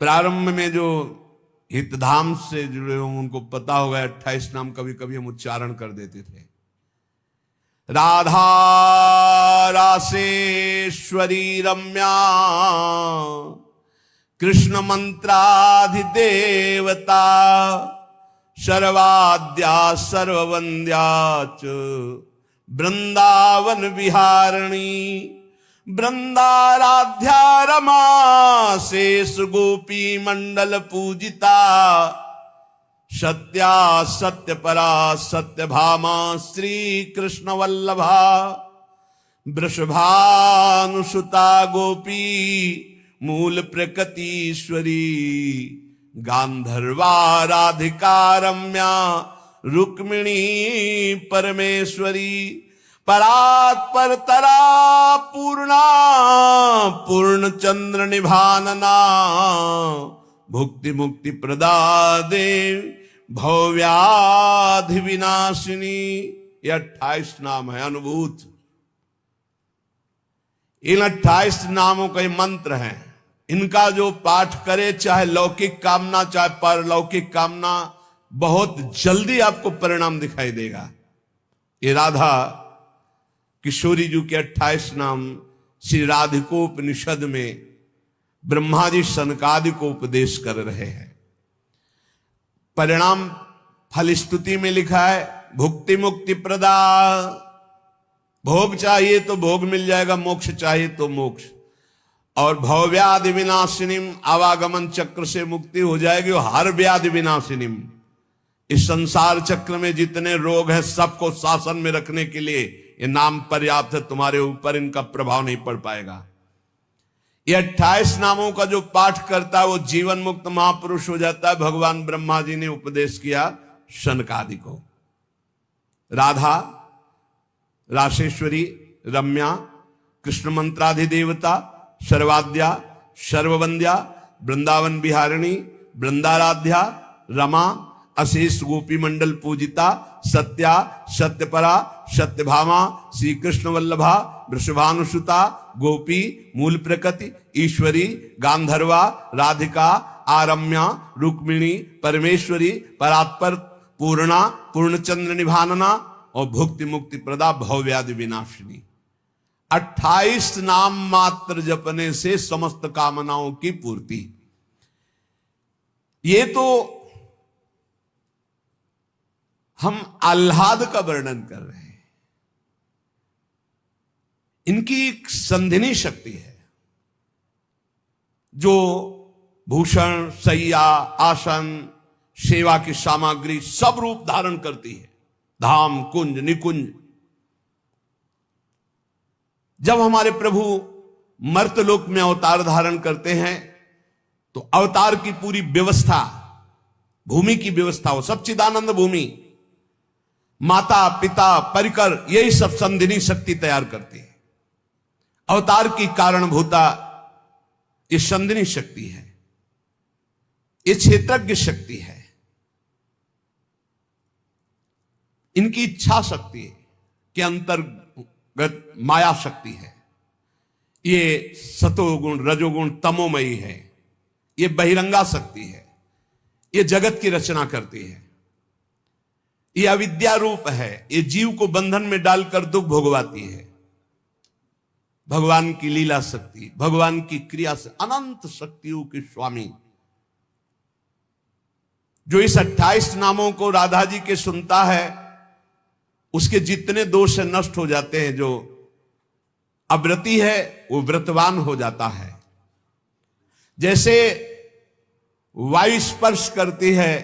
प्रारंभ में जो हितधाम से जुड़े हों उनको पता होगा, 28 नाम कभी कभी हम उच्चारण कर देते थे। राधा रासेश्वरी रम्या, कृष्ण मंत्राधिदेवता, सर्वाद्या सर्ववंद्या च वृंदावन विहारिणी, वृंदाराध्या रमा शेष गोपी मंडल पूजिता, सत्या सत्य परा सत्य भामा श्री कृष्ण वल्लभा, वृषभानुसुता गोपी मूल प्रकृतीश्वरी, गांधर्वा राधिका रम्या रुक्मिणी परमेश्वरी, परात्पर तरा पूर्णा पूर्ण चंद्र निभानना, भुक्ति मुक्ति प्रदा देव भव्याधि विनाशिनी। ये 28 नाम है अनुभूत। इन 28 नामों का मंत्र है। इनका जो पाठ करे, चाहे लौकिक कामना चाहे परलौकिक कामना, बहुत जल्दी आपको परिणाम दिखाई देगा। ये राधा किशोरी जी के 28 नाम श्री राधिकोपनिषद में ब्रह्मा जी सनकादि को उपदेश कर रहे हैं। परिणाम फल स्तुति में लिखा है, भुक्ति मुक्ति प्रदा। भोग चाहिए तो भोग मिल जाएगा, मोक्ष चाहिए तो मोक्ष। और भवव्याधि विनाशिनीम, आवागमन चक्र से मुक्ति हो जाएगी। और हर व्याधि विनाशिनीम, इस संसार चक्र में जितने रोग हैं सबको शासन में रखने के लिए ये नाम पर्याप्त है। तुम्हारे ऊपर इनका प्रभाव नहीं पड़ पाएगा। ये 28 नामों का जो पाठ करता है वो जीवन मुक्त महापुरुष हो जाता है। भगवान ब्रह्मा जी ने उपदेश किया शनकादि को। राधा रासेश्वरी रम्या, कृष्ण मंत्राधिदेवता, सर्वाद्या सर्ववंद्या, वृंदावन विहारिणी, वृंदाराध्या रमा, अशेष गोपी मंडल पूजिता, सत्या सत्यपरा सत्यभामा, श्री कृष्ण वल्लभा, वृषभानुसुता, गोपी मूल प्रकृति ईश्वरी, गांधर्वा राधिका, आरम्या रुक्मिणी परमेश्वरी, परात्पर पूर्णा पूर्णचंद्र निभानना और भुक्ति मुक्ति प्रदा भवव्याधि विनाशिनी। 28 नाम मात्र जपने से समस्त कामनाओं की पूर्ति। ये तो हम आह्लाद का वर्णन कर रहे हैं। इनकी एक संधिनी शक्ति है जो भूषण, शैया, आसन, सेवा की सामग्री सब रूप धारण करती है। धाम, कुंज, निकुंज। जब हमारे प्रभु मर्तलोक में अवतार धारण करते हैं तो अवतार की पूरी व्यवस्था, भूमि की व्यवस्था हो, सच्चिदानंद भूमि, माता, पिता, परिकर, यही सब संधिनी शक्ति तैयार करती है। अवतार की कारणभूता ये संधिनी शक्ति है, ये क्षेत्रज्ञ शक्ति है, इनकी इच्छा शक्ति के अंतर्गत माया शक्ति है। ये सतोगुण, रजोगुण, तमोमयी है। ये बहिरंगा शक्ति है। ये जगत की रचना करती है। ये अविद्या रूप है। ये जीव को बंधन में डालकर दुख भोगवाती है। भगवान की लीला शक्ति, भगवान की क्रिया से अनंत शक्तियों के स्वामी, जो इस 28 नामों को राधा जी के सुनता है, उसके जितने दोष नष्ट हो जाते हैं। जो अव्रती है वो व्रतवान हो जाता है। जैसे वायु स्पर्श करती है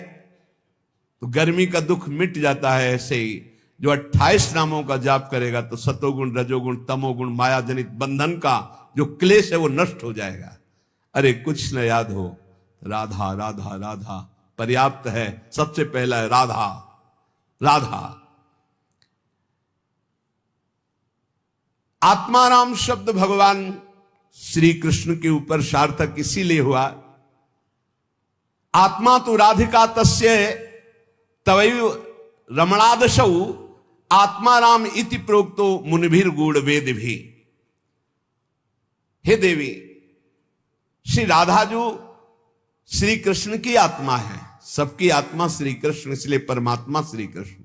तो गर्मी का दुख मिट जाता है, ऐसे ही जो 28 नामों का जाप करेगा तो सतोगुण, रजोगुण, तमोगुण, माया जनित बंधन का जो क्लेश है वो नष्ट हो जाएगा। अरे कुछ न याद हो, राधा राधा राधा पर्याप्त है। सबसे पहला है राधा राधा। आत्माराम शब्द भगवान श्री कृष्ण के ऊपर सार्थक इसीलिए हुआ, आत्मा तो राधिका तस्य तवैव रमणादशौ आत्माराम इति प्रोक्तो मुनिभिर गूढ़ वेद भी। हे देवी, श्री राधा जो श्री कृष्ण की आत्मा है, सबकी आत्मा श्री कृष्ण, इसलिए परमात्मा श्री कृष्ण,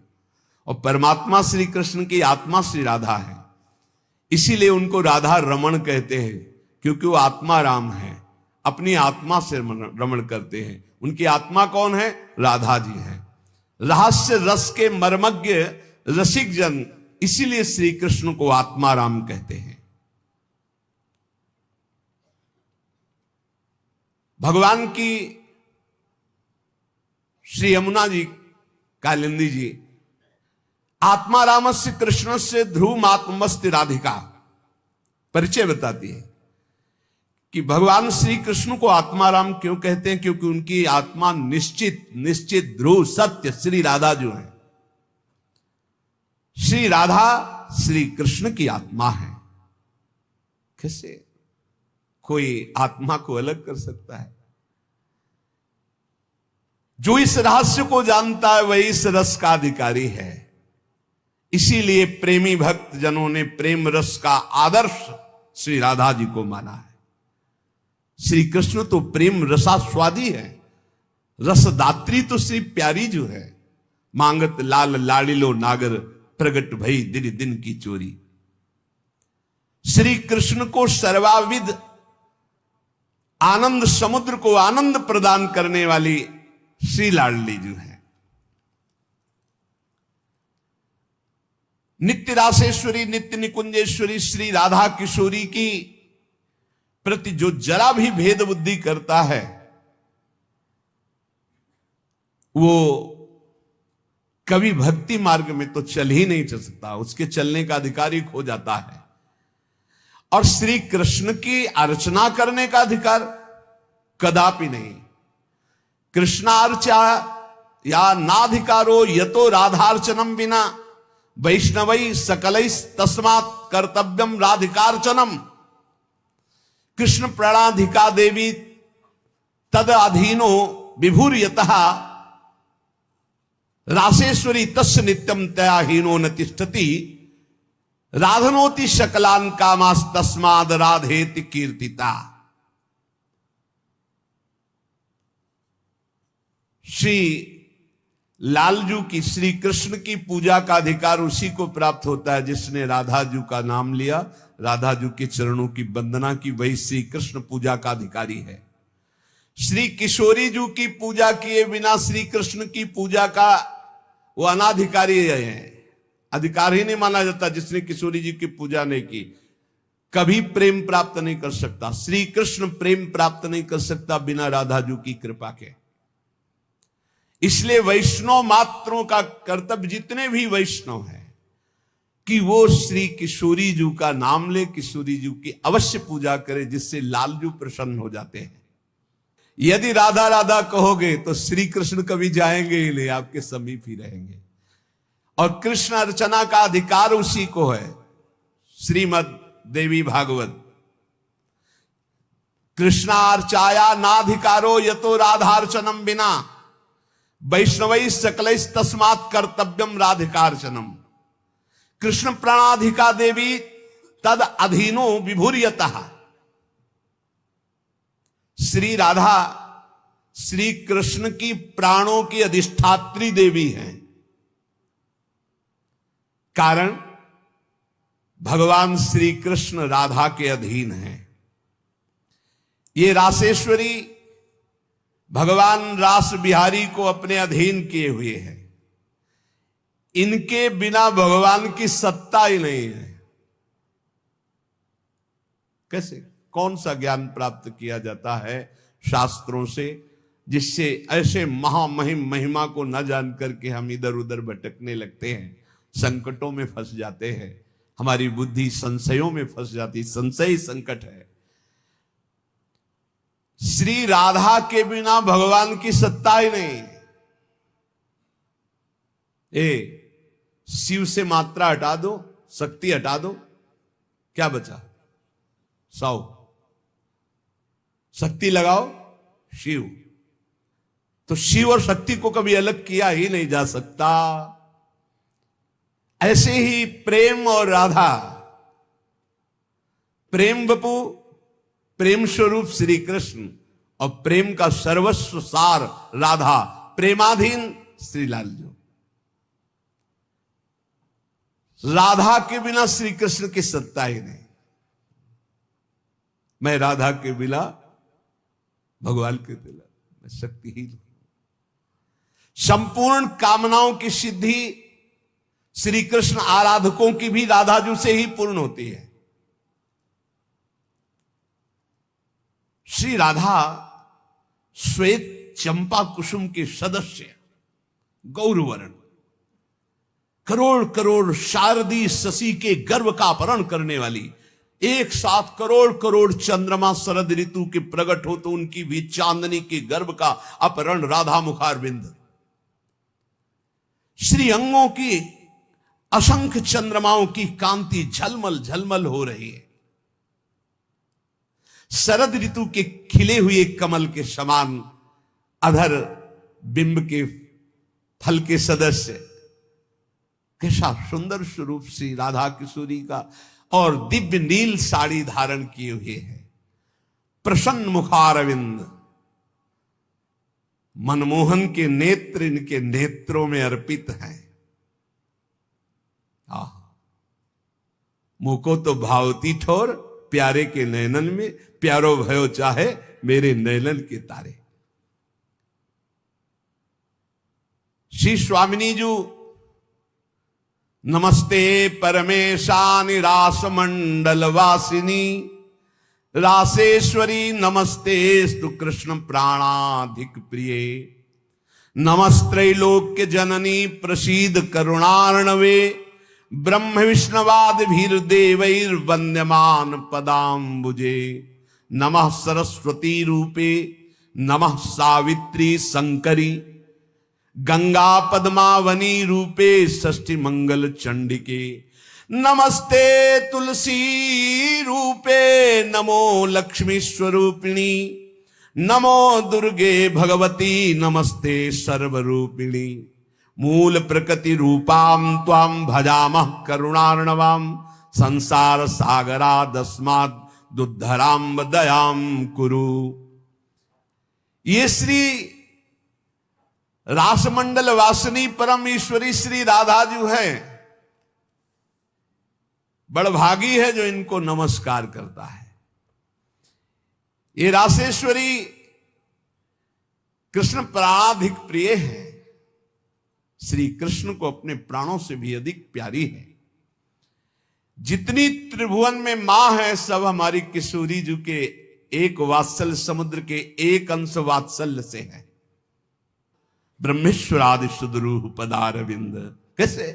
और परमात्मा श्री कृष्ण की आत्मा श्री राधा है। इसीलिए उनको राधा रमण कहते हैं, क्योंकि वो आत्मा राम है, अपनी आत्मा से रमण करते हैं। उनकी आत्मा कौन है? राधा जी है। रहस्य रस के मर्मज्ञ रसिक जन, इसीलिए श्री कृष्ण को आत्मा राम कहते हैं। भगवान की श्री यमुना जी, कालिंदी जी, आत्मा रामस्य कृष्ण से ध्रुव आत्मस्ति राधिका, परिचय बताती है कि भगवान श्री कृष्ण को आत्मा राम क्यों कहते हैं? क्योंकि उनकी आत्मा निश्चित ध्रुव सत्य श्री राधा जो है। श्री राधा श्री कृष्ण की आत्मा है। कैसे कोई आत्मा को अलग कर सकता है? जो इस रहस्य को जानता है वही इस रस का अधिकारी है। इसीलिए प्रेमी भक्त जनों ने प्रेम रस का आदर्श श्री राधा जी को माना है। श्री कृष्ण तो प्रेम रसास्वादी है, रसदात्री तो श्री प्यारी जो है। मांगत लाल लाड़िलो नागर, प्रगट भई दिन दिन की चोरी। श्री कृष्ण को सर्वाविद आनंद समुद्र को आनंद प्रदान करने वाली श्री लाडली जो है। नित्य रासेश्वरी, नित्य निकुंजेश्वरी श्री राधा किशोरी की प्रति जो जरा भी भेद बुद्धि करता है वो कभी भक्ति मार्ग में तो चल ही नहीं चल सकता, उसके चलने का अधिकार ही खो जाता है। और श्री कृष्ण की अर्चना करने का अधिकार कदापि नहीं। कृष्णार्चा या नाधिकारो यतो राधार्चनम बिना वैष्णवई सकलई तस्मात् कर्तव्यम राधिकार्चनम। कृष्ण प्रणाधिका देवी तद अधीनो विभूर्यतः रासेश्वरी तस्य नित्यम तयाहीनो न तिष्ठति राधनोति शकलान कामास तस्माद राधेति कीर्तिता। श्री लालजू की, श्री कृष्ण की पूजा का अधिकार उसी को प्राप्त होता है जिसने राधा जू का नाम लिया, राधा जू के चरणों की वंदना की, वही श्री कृष्ण पूजा का अधिकारी है। श्री किशोरी जू की पूजा किए बिना श्री कृष्ण की पूजा का वो अनाधिकारी है, अधिकारी नहीं माना जाता। जिसने किशोरी जी की पूजा नहीं की कभी प्रेम प्राप्त नहीं कर सकता। श्री कृष्ण प्रेम प्राप्त नहीं कर सकता बिना राधा जी की कृपा के। इसलिए वैष्णव मात्रों का कर्तव्य, जितने भी वैष्णव हैं, कि वो श्री किशोरी जी का नाम ले, किशोरी जी की अवश्य पूजा करे, जिससे लालजू प्रसन्न हो जाते हैं। यदि राधा राधा कहोगे तो श्री कृष्ण कभी जाएंगे ही नहीं, आपके समीप ही रहेंगे। और कृष्ण अर्चना का अधिकार उसी को है। श्रीमद देवी भागवत, कृष्णार्चाया नाधिकारो यतो राधार्चनम बिना वैष्णवै सकल तस्मात् कर्तव्यम राधिकार्चनम। कृष्ण प्राणाधिका देवी तद अधीनो विभुर्यतः। श्री राधा श्री कृष्ण की प्राणों की अधिष्ठात्री देवी हैं। कारण भगवान श्री कृष्ण राधा के अधीन हैं। ये रासेश्वरी भगवान रास बिहारी को अपने अधीन किए हुए हैं। इनके बिना भगवान की सत्ता ही नहीं है। कैसे, कौन सा ज्ञान प्राप्त किया जाता है शास्त्रों से, जिससे ऐसे महामहिम महिमा को न जान करके हम इधर उधर भटकने लगते हैं, संकटों में फंस जाते हैं, हमारी बुद्धि संशयों में फंस जाती। संशय संकट है। श्री राधा के बिना भगवान की सत्ता ही नहीं। शिव से मात्रा हटा दो, शक्ति हटा दो, क्या बचा? 100। शक्ति लगाओ शिव। तो शिव और शक्ति को कभी अलग किया ही नहीं जा सकता। ऐसे ही प्रेम और राधा, प्रेम बपू, प्रेम स्वरूप श्री कृष्ण, और प्रेम का सर्वस्व सार राधा, प्रेमाधीन श्री लालजू। राधा के बिना श्री कृष्ण की सत्ता ही नहीं। मैं राधा के बिना भगवान के बिना मैं शक्तिहीन हूं। संपूर्ण कामनाओं की सिद्धि श्री कृष्ण आराधकों की भी राधा जी से ही पूर्ण होती है। श्री राधा श्वेत चंपा कुसुम के सदस्य, गौरवर्ण, करोड़ करोड़ शारदी शशि के गर्भ का अपहरण करने वाली, एक साथ करोड़ करोड़ चंद्रमा शरद ऋतु के प्रकट हो तो उनकी भी चांदनी के गर्भ का अपहरण राधा मुखारविंद। श्री अंगों की असंख्य चंद्रमाओं की कांति झलमल झलमल हो रही है। शरद ऋतु के खिले हुए कमल के समान अधर बिंब के फल के सदस्य, कैसा सुंदर स्वरूप श्री राधा किशोरी का। और दिव्य नील साड़ी धारण किए हुए हैं, प्रसन्न मुखारविंद, मनमोहन के नेत्र इनके नेत्रों में अर्पित हैं। मुको तो भावती ठोर प्यारे के नयनन में, प्यारो भयो चाहे मेरे नयनन के तारे। श्री स्वामिनी जी, नमस्ते परमेशानि रास मंडल वासिनी, रासेश्वरी नमस्ते स्तु कृष्ण प्राणाधिक प्रिये, नमस्त्रैलोक्य जननी प्रसीद करुणार्णवे, ब्रह्म विष्णवाद भीर देवैर वंद्यमान पदाम्बुजे, नमः सरस्वती रूपे नमः सावित्री शंकरी, गंगा पद्मावनी रूपे षष्ठी मंगल चंडिके, नमस्ते तुलसी रूपे नमो लक्ष्मी स्वरूपिणी, नमो दुर्गे भगवती नमस्ते सर्वरूपिणी, मूल प्रकृति रूपाम त्वाम भजामः करुणार्णवाम, संसार सागरा दस्माद दुद्धराम दयाम कुरु। ये श्री रासमंडल वासिनी परम ईश्वरी श्री राधा जी है। बड़भागी है जो इनको नमस्कार करता है। ये रासेश्वरी कृष्ण प्राणाधिक प्रिय है। श्री कृष्ण को अपने प्राणों से भी अधिक प्यारी है। जितनी त्रिभुवन में मां है सब हमारी किशोरी जी के एक वात्सल्य समुद्र के एक अंश वात्सल्य से है। ब्रह्मेश्वरादि सुदरूह पदारविंद, कैसे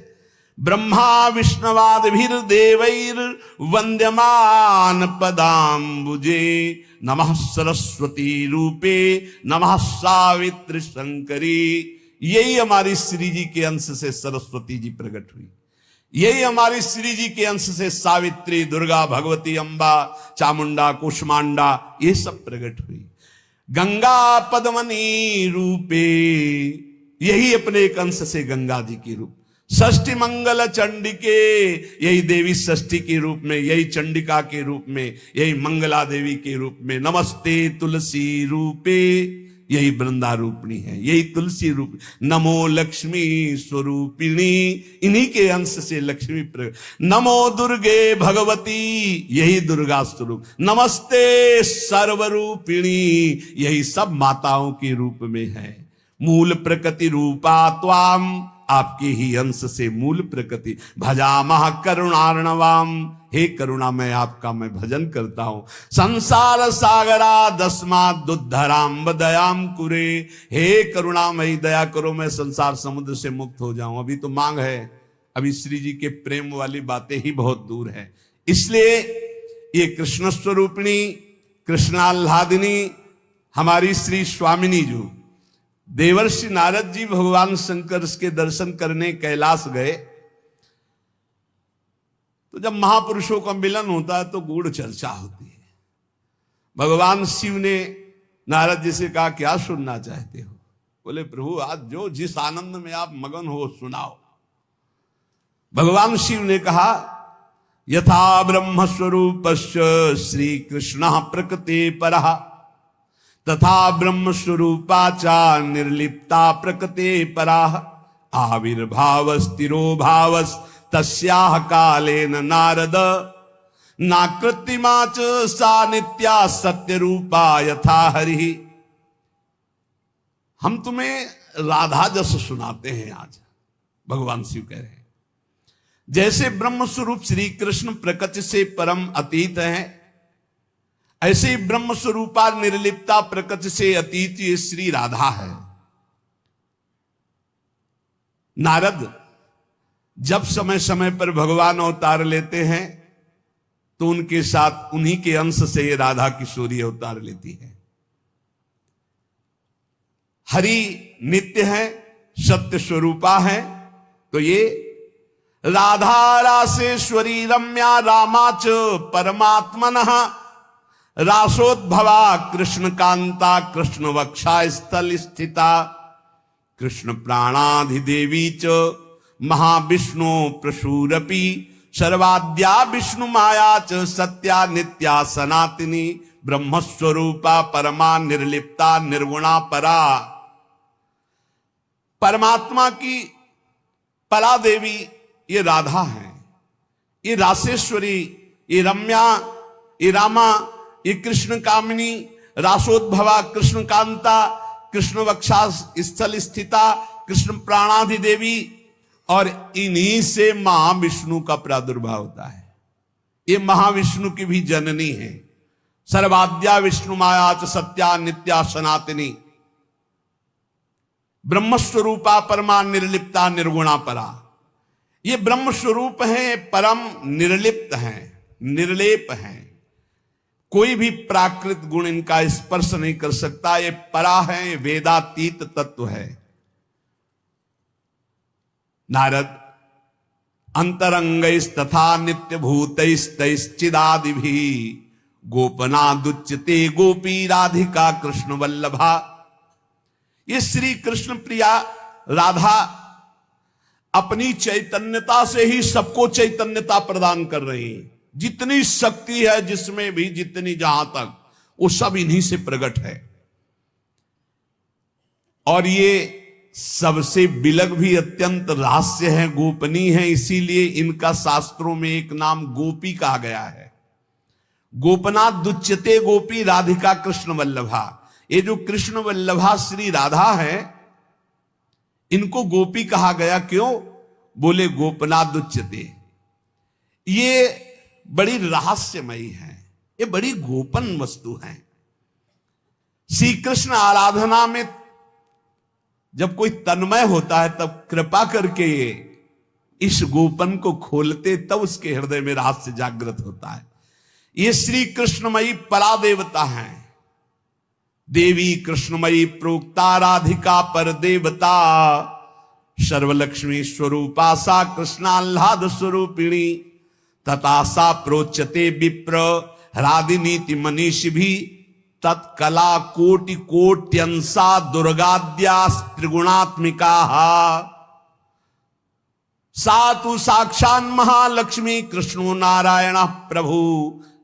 ब्रह्मा विष्णवादिभिर देवैर वंद्यमान पदाम्बुजे नमः सरस्वती रूपे नमः सावित्री शंकरी। यही हमारी श्री जी के अंश से सरस्वती जी प्रकट हुई, यही हमारी श्री जी के अंश से सावित्री, दुर्गा, भगवती, अंबा, चामुंडा, कुष्मांडा ये सब प्रकट हुई। गंगा पद्मनी रूपे, यही अपने एक अंश से गंगा जी की रूप। षष्ठी मंगल चंडिके, यही देवी षष्ठी के रूप में, यही चंडिका के रूप में, यही मंगला देवी के रूप में। नमस्ते तुलसी रूपे, यही वृंदा रूपिणी है, यही तुलसी रूप। नमो लक्ष्मी स्वरूपिणी, इन्हीं के अंश से लक्ष्मी प्रकट। नमो दुर्गे भगवती, यही दुर्गा स्वरूप। नमस्ते सर्वरूपिणी, यही सब माताओं के रूप में है। मूल प्रकृति रूपा त्वाम, आपके ही अंश से मूल प्रकृति। भजामह करुणार्णवाम, हे करुणा मैं आपका मैं भजन करता हूं। संसार सागरा दस्मात् दुद्धराम दयाम कुरे, हे करुणामयी दया करो मैं संसार समुद्र से मुक्त हो जाऊं। अभी तो मांग है, अभी श्री जी के प्रेम वाली बातें ही बहुत दूर है। इसलिए ये कृष्ण स्वरूपिणी, कृष्णाल्हादिनी हमारी श्री स्वामिनी जो देवर्षि नारद जी भगवान शंकर के दर्शन करने कैलाश गए, तो जब महापुरुषों का मिलन होता है तो गूढ़ चर्चा होती है। भगवान शिव ने नारद जी से कहा क्या सुनना चाहते हो? बोले प्रभु आज जो जिस आनंद में आप मगन हो सुनाओ। भगवान शिव ने कहा यथा ब्रह्म स्वरूपस्य श्री कृष्ण प्रकृति परः तथा ब्रह्म स्वरूपाचा निर्लिप्ता प्रकृते पराः आविर्भावस्तिरो भावस् तस्याः कालेन नारद नाकृत्रिमा च सा नित्या सत्य रूपा यथा हरि। हम तुम्हें राधा जस सुनाते हैं आज। भगवान शिव कह रहे हैं जैसे ब्रह्म स्वरूप श्री कृष्ण प्रकृति से परम अतीत है, ऐसे ही ब्रह्म स्वरूपा निर्लिप्ता प्रकृति से अतीत ये श्री राधा है। नारद जब समय समय पर भगवान अवतार लेते हैं तो उनके साथ उन्हीं के अंश से ये राधा किशोरी अवतार लेती है। हरि नित्य है, सत्य स्वरूपा है, तो ये राधा रासेश्वरी रम्या रामाच परमात्मनः रासोद्भवा कृष्ण कांता कृष्ण वक्षा स्थल स्थिता कृष्ण प्राणाधिदेवी च महाविष्णु प्रसूरपि सर्वाद्या विष्णु माया च सत्या नित्या सनातनी ब्रह्मस्वरूपा परमा निर्लिप्ता निर्गुणा परा। परमात्मा की परा देवी ये राधा है, ये रासेश्वरी, ये रम्या, ये रामा, ये कृष्ण कामिनी, रासोद्भवा कृष्ण कांता कृष्ण वक्षा स्थल स्थिता कृष्ण प्राणाधि देवी, और इन्हीं से महाविष्णु का प्रादुर्भाव होता है। ये महाविष्णु की भी जननी है। सर्वाद्या विष्णु माया च सत्या नित्या सनातनी ब्रह्मस्वरूपा परमा निर्लिप्ता निर्गुणा परा। ये ब्रह्म स्वरूप है, परम निर्लिप्त है, निर्लेप है, कोई भी प्राकृत गुण इनका स्पर्श नहीं कर सकता। ये परा है, वेदातीत तत्व है। नारद अंतरंगैस्तथा नित्य भूतैस्तैश्चिदादिभिः गोपनादुच्यते गोपी राधिका कृष्ण वल्लभा। ये श्री कृष्ण प्रिया राधा अपनी चैतन्यता से ही सबको चैतन्यता प्रदान कर रही है। जितनी शक्ति है जिसमें भी, जितनी जहां तक, वो सब इन्हीं से प्रकट है। और ये सबसे बिलग भी अत्यंत रहस्य है, गोपनीय है, इसीलिए इनका शास्त्रों में एक नाम गोपी कहा गया है। गोपनाथ दुच्यते गोपी राधिका कृष्ण वल्लभा। ये जो कृष्ण वल्लभा श्री राधा है, इनको गोपी कहा गया क्यों? बोले गोपनाद उच्यते। ये बड़ी रहस्यमयी है, ये बड़ी गोपन वस्तु है। श्री कृष्ण आराधना में जब कोई तन्मय होता है तब कृपा करके इस गोपन को खोलते, तब उसके हृदय में रहस्य जागृत होता है। ये श्री कृष्णमयी परादेवता है। देवी कृष्णमयी प्रोक्ता राधिका पर देवता, सर्वलक्ष्मी स्वरूपा सा कृष्णाह्लाद स्वरूपिणी, तथा सा प्रोच्यते विप्र ह्रादिनीति मनीष भी, तत्कला कोटि कोट्यंसा दुर्गाद्या त्रिगुणात्मिका, सातु साक्षान महालक्ष्मी कृष्णो नारायण प्रभु,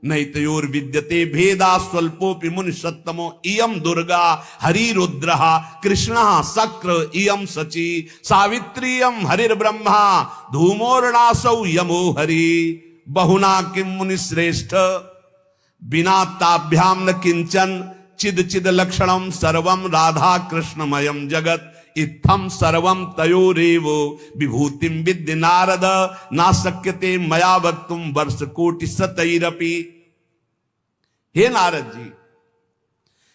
नैतयोर विद्यते भेदा स्वल्पोपि मुनि सत्तमो, इयम दुर्गा हरिरुद्रः कृष्णः शक्र इयम सची, सावित्रीयम हरिर्ब्रह्मा धूमोर्णासौ यमो हरि, बहुना किम मुनि श्रेष्ठ बिना ताभ्याम न किंचन, चिद चिद लक्षणम सर्वम राधा कृष्णमयम जगत, इत्थम सर्वम तयोरेव विभूतिम विद्य नारद, ना शक्यते मया वक्तुम वर्ष कोटि शतैरपि। हे नारद जी,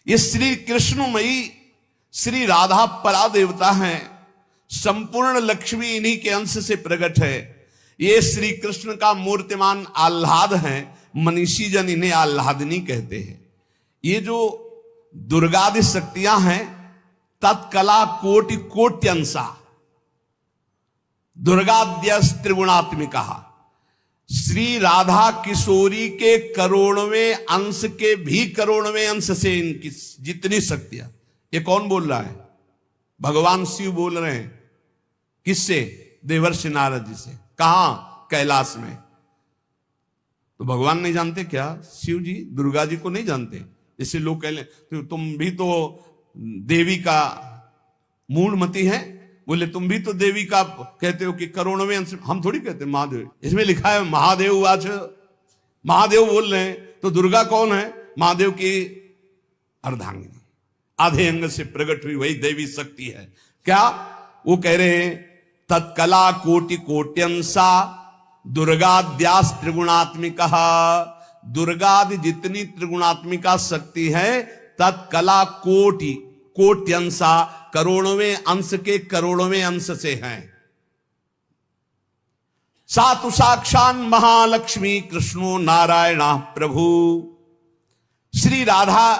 ये श्री कृष्णमयी श्री राधा परा देवता हैं, संपूर्ण लक्ष्मी इन्हीं के अंश से प्रकट है। ये श्री कृष्ण का मूर्तिमान आह्लाद है, मनीषी जन इन्हें आह्लादनी कहते हैं। ये जो दुर्गादि शक्तियां हैं, तत्कला कोटि कोट्यंसा दुर्गाद्यस त्रिगुणात्मिका, श्री राधा किशोरी के करोड़वें अंश के भी करोड़वें अंश से इनकी जितनी शक्तियां। ये कौन बोल रहा है? भगवान शिव बोल रहे हैं। किससे? देवर्षि नारद जी से। कहां? कैलाश में। तो भगवान नहीं जानते क्या? शिव जी दुर्गा जी को नहीं जानते? जैसे लोग कह ले तो तुम भी तो देवी का मूढ़मती है, बोले तुम भी तो देवी का कहते हो कि करोड़वें अंश। हम थोड़ी कहते महादेव, इसमें लिखा है महादेव आज, महादेव बोल रहे हैं। तो दुर्गा कौन है? महादेव की अर्धांगिनी, आधे अंग से प्रकट हुई वही देवी शक्ति है। क्या वो कह रहे हैं? तत्कला कोटि कोट्यंसा दुर्गाद्यास त्रिगुणात्मिका, दुर्गादि जितनी त्रिगुणात्मिका शक्ति है, तत्कला कोटि कोट्यंसा करोड़वें अंश के करोड़वें अंश से हैं। सातु साक्षान महालक्ष्मी कृष्णो नारायण प्रभु, श्री राधा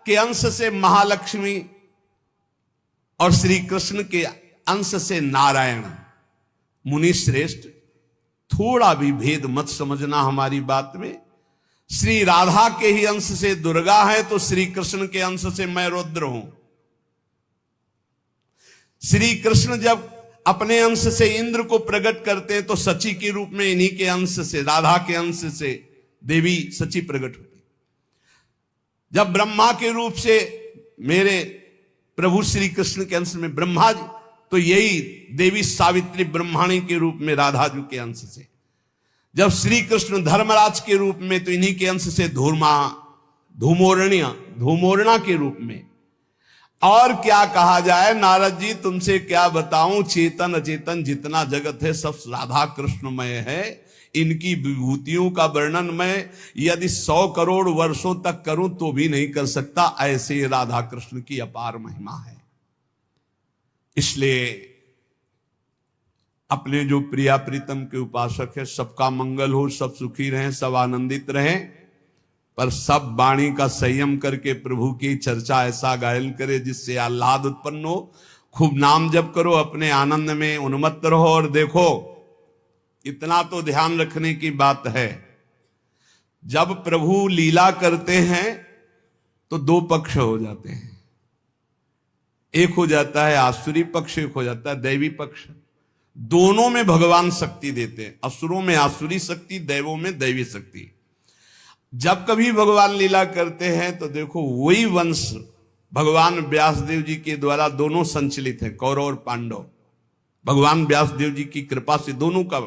के अंश से महालक्ष्मी और श्री कृष्ण के अंश से नारायण। मुनि श्रेष्ठ, थोड़ा भी भेद मत समझना हमारी बात में। श्री राधा के ही अंश से दुर्गा है, तो श्री कृष्ण के अंश से मैं रुद्र हूं। श्री कृष्ण जब अपने अंश से इंद्र को प्रकट करते हैं तो सची के रूप में इन्हीं के अंश से, राधा के अंश से देवी सची प्रकट होती। जब ब्रह्मा के रूप से मेरे प्रभु श्री कृष्ण के अंश में ब्रह्मा जी, तो यही देवी सावित्री ब्रह्माणी के रूप में राधा जी के अंश से। जब श्री कृष्ण धर्मराज के रूप में, तो इन्हीं के अंश से धूमोरणा के रूप में। और क्या कहा जाए नारद जी, तुमसे क्या बताऊं, चेतन अचेतन जितना जगत है सब राधा कृष्णमय है। इनकी विभूतियों का वर्णन मैं यदि 100 करोड़ वर्षों तक करूं तो भी नहीं कर सकता, ऐसे राधा कृष्ण की अपार महिमा है। इसलिए अपने जो प्रिया प्रीतम के उपासक है, सबका मंगल हो, सब सुखी रहें, सब आनंदित रहें, पर सब वाणी का संयम करके प्रभु की चर्चा ऐसा गायन करे जिससे आह्लाद उत्पन्न हो। खूब नाम जप करो, अपने आनंद में उन्मत्त रहो। और देखो, इतना तो ध्यान रखने की बात है, जब प्रभु लीला करते हैं तो 2 पक्ष हो जाते हैं। एक हो जाता है आसुरी पक्ष, एक हो जाता है दैवी पक्ष। दोनों में भगवान शक्ति देते हैं, असुरों में आसुरी शक्ति, दैवों में दैवी शक्ति। जब कभी भगवान लीला करते हैं तो देखो वही वंश भगवान व्यासदेव जी के द्वारा दोनों संचलित हैं, कौरव और पांडव। भगवान व्यासदेव जी की कृपा से दोनों का,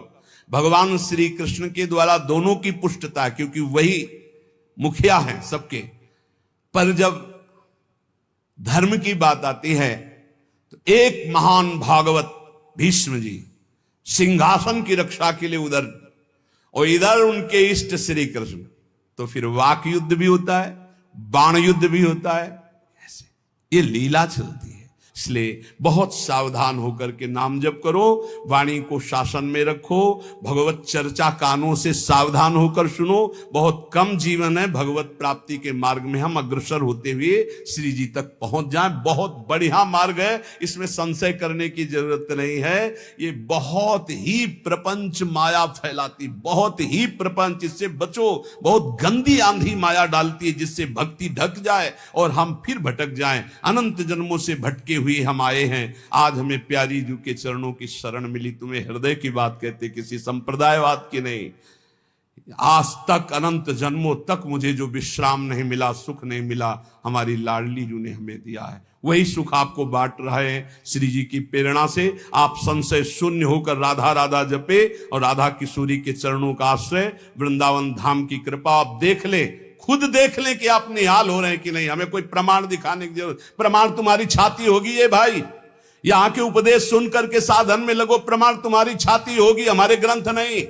भगवान श्री कृष्ण के द्वारा दोनों की पुष्टता, क्योंकि वही मुखिया हैं सबके। पर जब धर्म की बात आती है तो एक महान भागवत भीष्म जी सिंहासन की रक्षा के लिए उधर, और इधर उनके इष्ट श्री कृष्ण। तो फिर वाक युद्ध भी होता है, बाण युद्ध भी होता है, ऐसे ये लीला चलती है। इसलिए बहुत सावधान होकर के नाम जप करो, वाणी को शासन में रखो, भगवत चर्चा कानों से सावधान होकर सुनो। बहुत कम जीवन है, भगवत प्राप्ति के मार्ग में हम अग्रसर होते हुए श्री जी तक पहुंच जाएं। बहुत बढ़िया मार्ग है, इसमें संशय करने की जरूरत नहीं है। ये बहुत ही प्रपंच माया फैलाती, बहुत ही प्रपंच, इससे बचो। बहुत गंदी आंधी माया डालती है, जिससे भक्ति ढक जाए और हम फिर भटक जाएं। अनंत जन्मों से भटके हुए हम आए हैं, आज हमें प्यारी जू के चरणों की शरण मिली। तुम्हें हृदय की बात कहते, किसी संप्रदायवाद की नहीं। आज तक अनंत जन्मों तक मुझे जो विश्राम नहीं मिला, सुख नहीं मिला, हमारी लाडली जू ने हमें दिया है। वही सुख आपको बांट रहे हैं श्री जी की प्रेरणा से। आप संशय शून्य होकर राधा राधा जपे और राधा किशोरी के चरणों का आश्रय, वृंदावन धाम की कृपा आप देख लें, खुद देख लें कि आप निहाल हो रहे हैं कि नहीं। हमें कोई प्रमाण दिखाने की जरूरत, प्रमाण तुम्हारी छाती होगी। ये भाई यहां के उपदेश सुन करके साधन में लगो, प्रमाण तुम्हारी छाती होगी, हमारे ग्रंथ नहीं।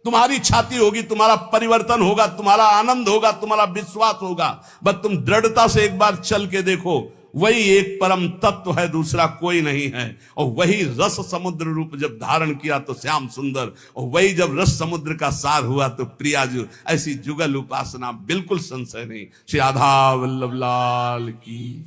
तुम्हारी छाती होगी, तुम्हारा परिवर्तन होगा, तुम्हारा आनंद होगा, तुम्हारा विश्वास होगा। बस तुम दृढ़ता से एक बार चल के देखो, वही एक परम तत्व है, दूसरा कोई नहीं है। और वही रस समुद्र रूप जब धारण किया तो श्याम सुंदर, और वही जब रस समुद्र का सार हुआ तो प्रियाजू। ऐसी जुगल उपासना, बिल्कुल संशय नहीं। श्री राधा वल्लभ लाल की।